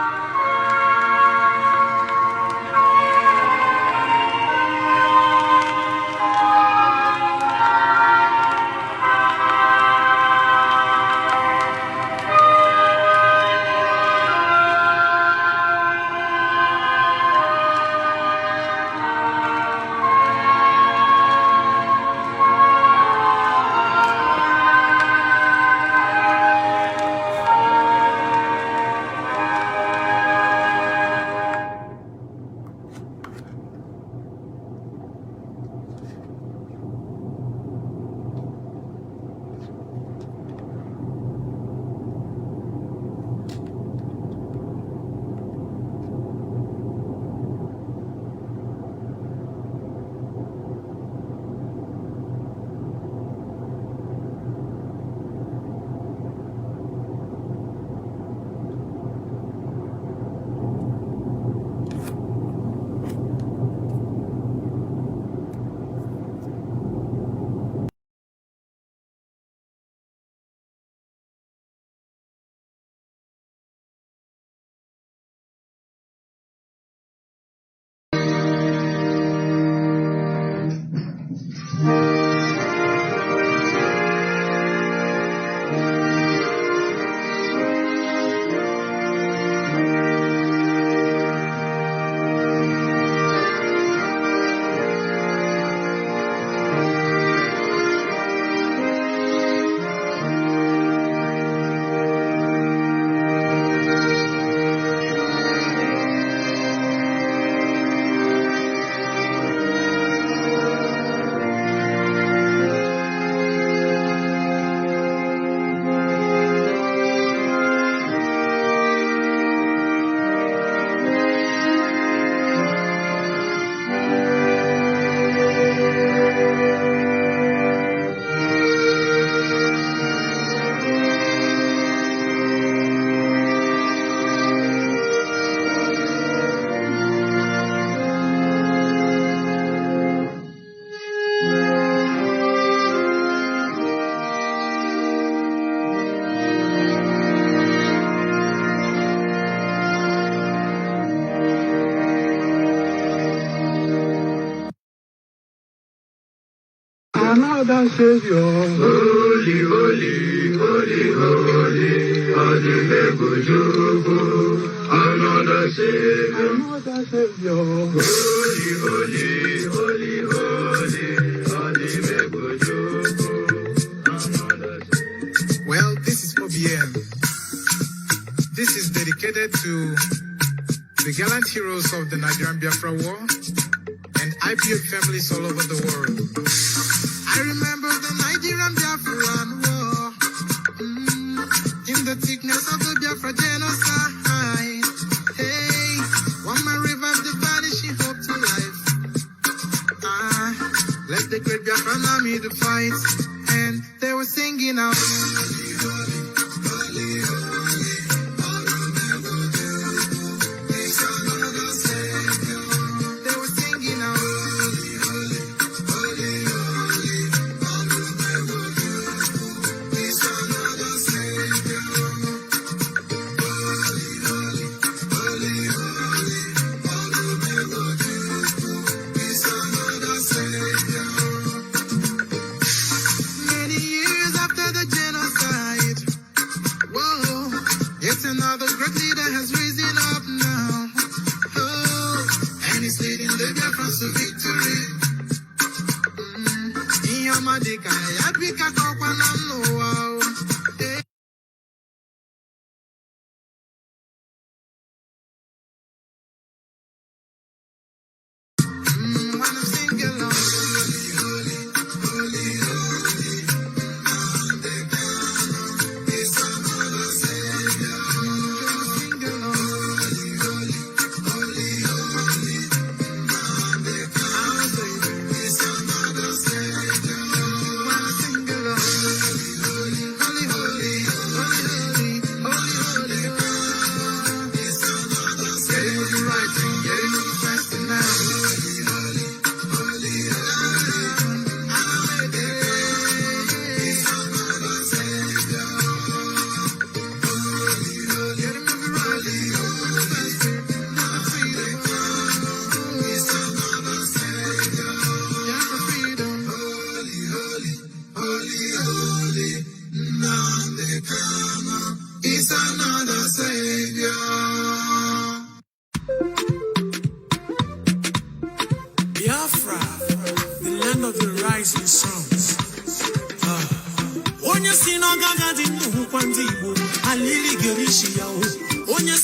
another Savior. Holy, holy, holy, holy, another Savior. Another Savior. Holy, holy, holy, holy, well, this is OBM. This is dedicated to the gallant heroes of the Nigerian Biafra War and IPOB families all over the world. I remember the Nigerian Biafran War, in the thickness of the Biafra genocide. Hey, one man revived the vanishing hope to life. Let the great Biafran army to fight, and they were singing out. Biafra, the land of the rising suns. Onye si n'ọgaga dị ndụ hụkwa ndị Igbo aliligerechi ya o. Onye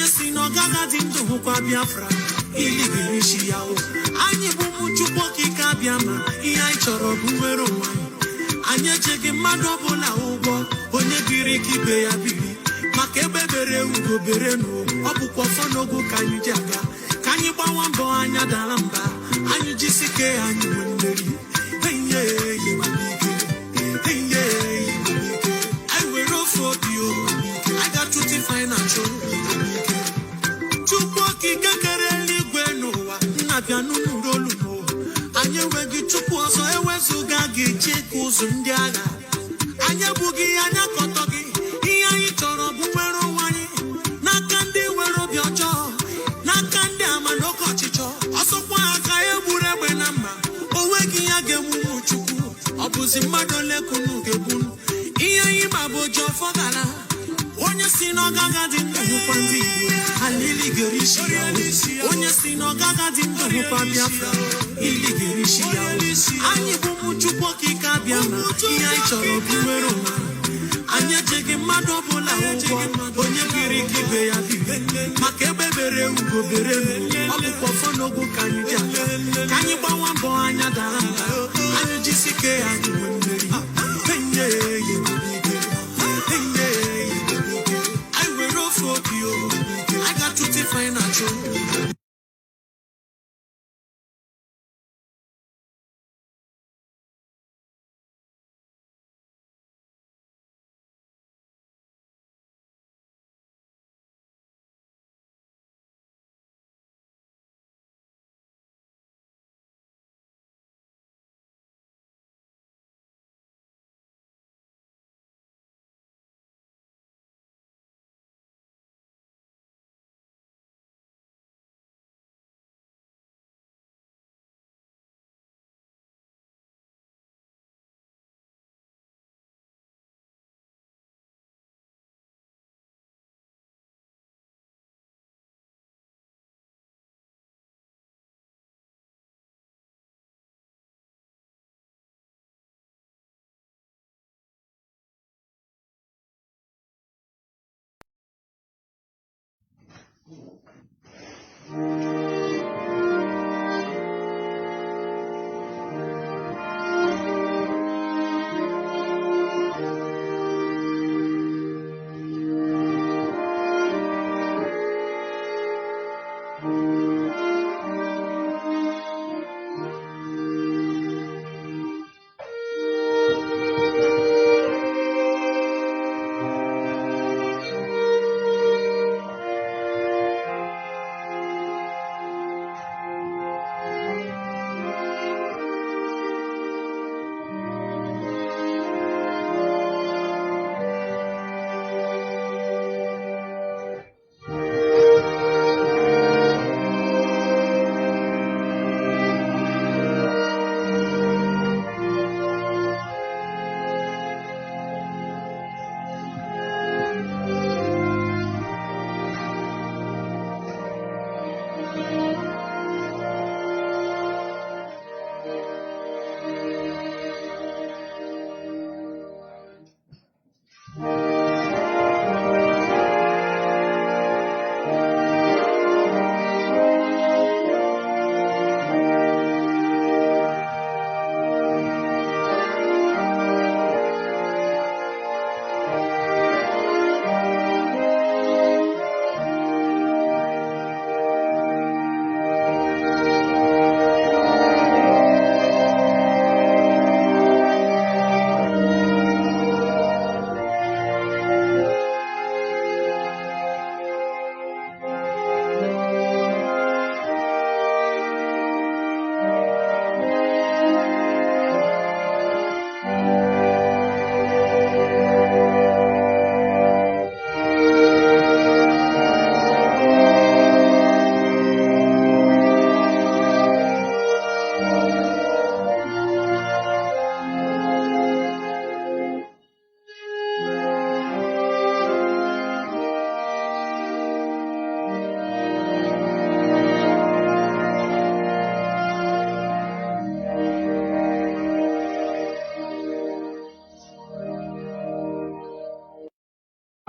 si n'ọgaga dị ndụ hụkwa Biafra iligerechi ya o. Anyị bụ ụmụ Chukwu okike abịa ma ihe anyị chọrọ bụ nwere onwe anyị. Anyị echeghị mmadụ ọbụla ụgwọ onye biri ka ibe ya biri. Maka ebe bere ugo bere n'ụwa ọ bụkwa ọfọ n'ogo ka anyị ji aga. Ka anyị gbawa mbọ anya dara mba anyị jisike anyị nwere mmeri. na-achụ Chukwu okike kere eluigwe n'ụwa na-abịa n'ụlọ olu n'ụwa anyị enweghị Chukwu ọzọ ewezuga gị chịkwa ụzụ ndị agha anyị ebughị anya kọtọ gị ihe anyị chọrọ bụ nwere onwe anyị n'aka ndị nwere obi ọjọọ n'aka ndị ama n'oke ọchịchọ ọsọkwa aka egburu egbe na mma onweghị ya ga-emume Chukwu ọ bụzi mmadụ ole kunu ga-egbunu ihe anyị ma bụ oji ọfọ gara onye si n'ọgaga dị ndụ hụkwa ndị Igbo alili ga-erishi ya onye si n'ọgaga dị ndụ hụkwa Biafra ili ga-erishi ya anyị bụ ụmụ Chukwu okike abịa ma ihe anyị chọrọ bụ nwere onwe anyị ejeghị mmadụ ọbụla ụgwọ onye biri ka ibe ya bibe maka ebe bere ugo bere ọ bụkwa ọfọ n'ogwu ka anyị ji aga ka anyị gbawa mbọ anya dara mba anyị jisike ya dị mmeri enye I got to define a true.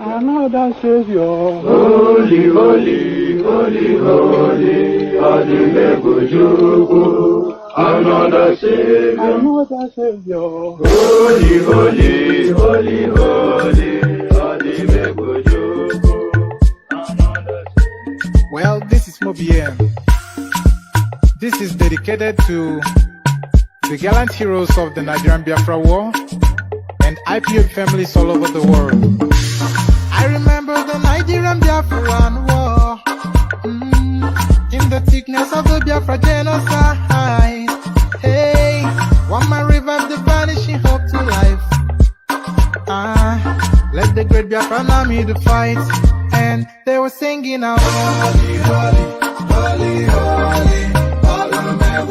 Another Savior. Holy, holy, holy, holy, Adimebujuku. Another Savior. Another Savior. Holy, holy, holy, holy, Adimebujuku. Another Savior. Well, this is MoBM. This is dedicated to the gallant heroes of the Nigerian Biafra War and IPO families all over the world. I remember the Nigerian Biafra army to fight, and they were singing out, holy, holy, holy, holy, all of them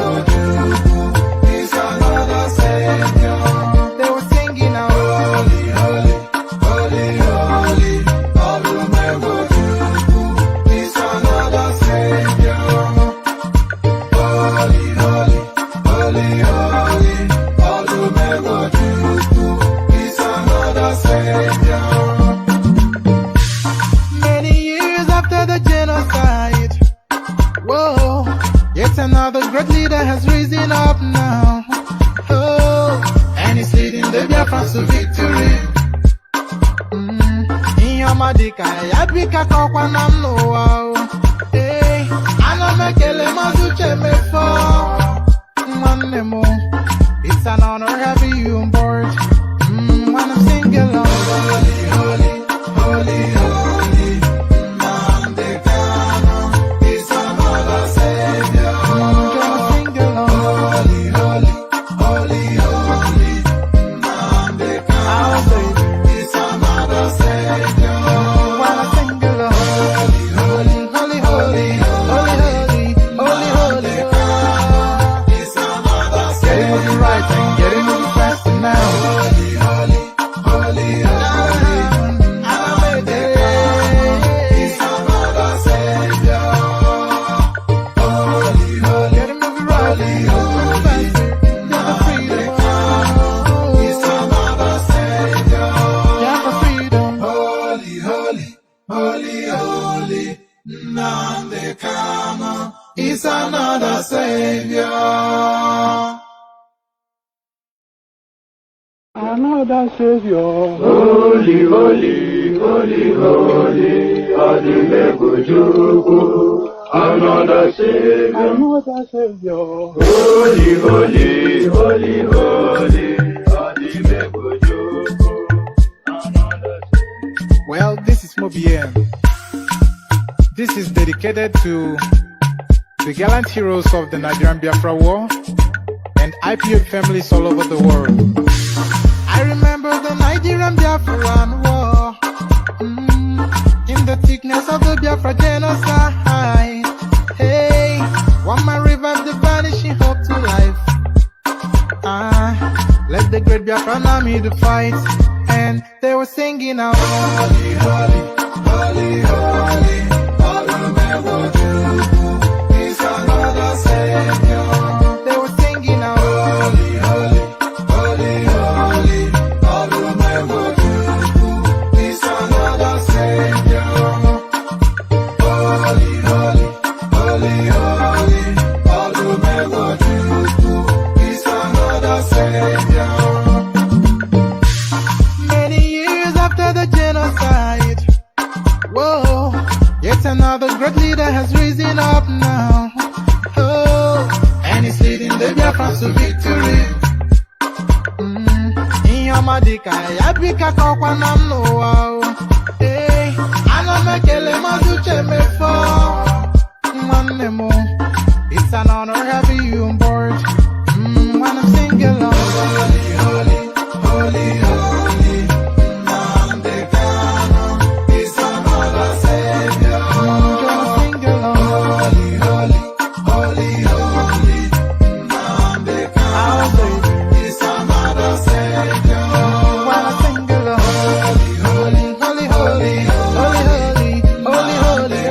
is another Savior. They were singing out, holy, holy, holy, holy, all of them is another Savior. Holy, holy, holy, holy, all of them is another Savior. Many years after the genocide, whoa, yet another great leader has risen up now. Oh, and he's leading the Biafrans to victory. Inyamadika yabika kwa nam no. Hey, anamekele mazuche mefo. Manemo, it's an honor having you on board. When I'm singing along, holy, holy, holy, holy, Namdekano is another Savior. Sing along, holy, holy, holy, holy, Namdekano is another Savior. When I sing along, holy, holy, holy, holy, holy, holy, holy, is another Savior. Getting moving right and getting moving faster now. Holy, holy, holy, holy, is another Savior. Holy, holy, getting moving right, moving faster, yeah, for freedom. Is another Savior. Yeah, for freedom. Holy, holy, holy, holy, Namdekano is another Savior. Another Savior. Holy, holy, holy, holy, Adimebujuku, another Savior. Another Savior. Holy, holy, holy, holy, Adimebujuku, another Savior. Well, this is Mobiem. This is dedicated to the gallant heroes of the Nigerian Biafra War and IPO families all over the world. I remember the Nigerian Biafran War, in the thickness of the Biafra genocide. Hey, one man revived the vanishing hope to life. Let the great Biafran army to fight, and they were singing out, holy, holy, holy, holy, all of them is another Savior. They were singing out, holy, holy, holy, holy, all of them is another Savior. Holy, holy, holy, holy, all of them is another Savior. Many years after the genocide, whoa, yet another great leader has risen up now. Oh, and he's leading the Biafrans to victory. Inyamadika yabika kwa nam no. Hey, anamekele mazuche mefo. Manemo, it's an honor having you on board. When I'm singing along, holy, holy, holy, holy, Namdekano is another Savior. Sing along, holy, holy, holy, holy, Namdekano is another Savior. When I sing along, holy, holy, holy, holy, holy, holy, holy,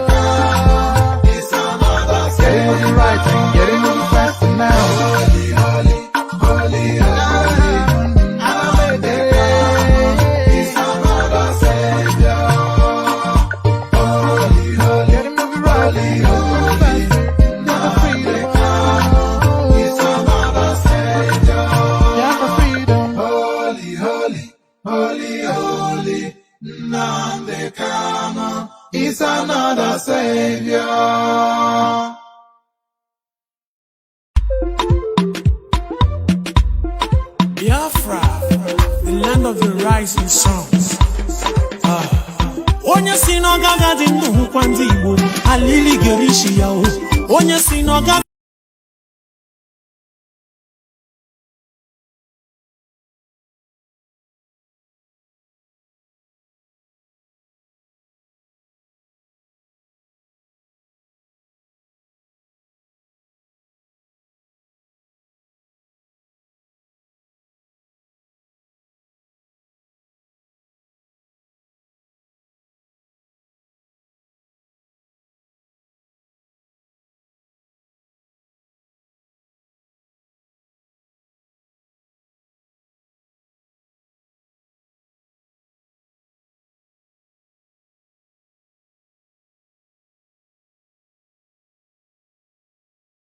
is another Savior. Getting moving right and getting moving faster now. Holy, holy, holy, holy, is another Savior. Holy, holy, getting moving right, moving faster, yeah, for freedom. Is another Savior. Yeah, for freedom. Holy, holy, holy, holy, Namdekano is another Savior. Biafra, the land of the rising suns. Onye si n'ọgaga dị ndụ hụkwa ndị Igbo alili gerishi ya o. Onye si n'ọgaga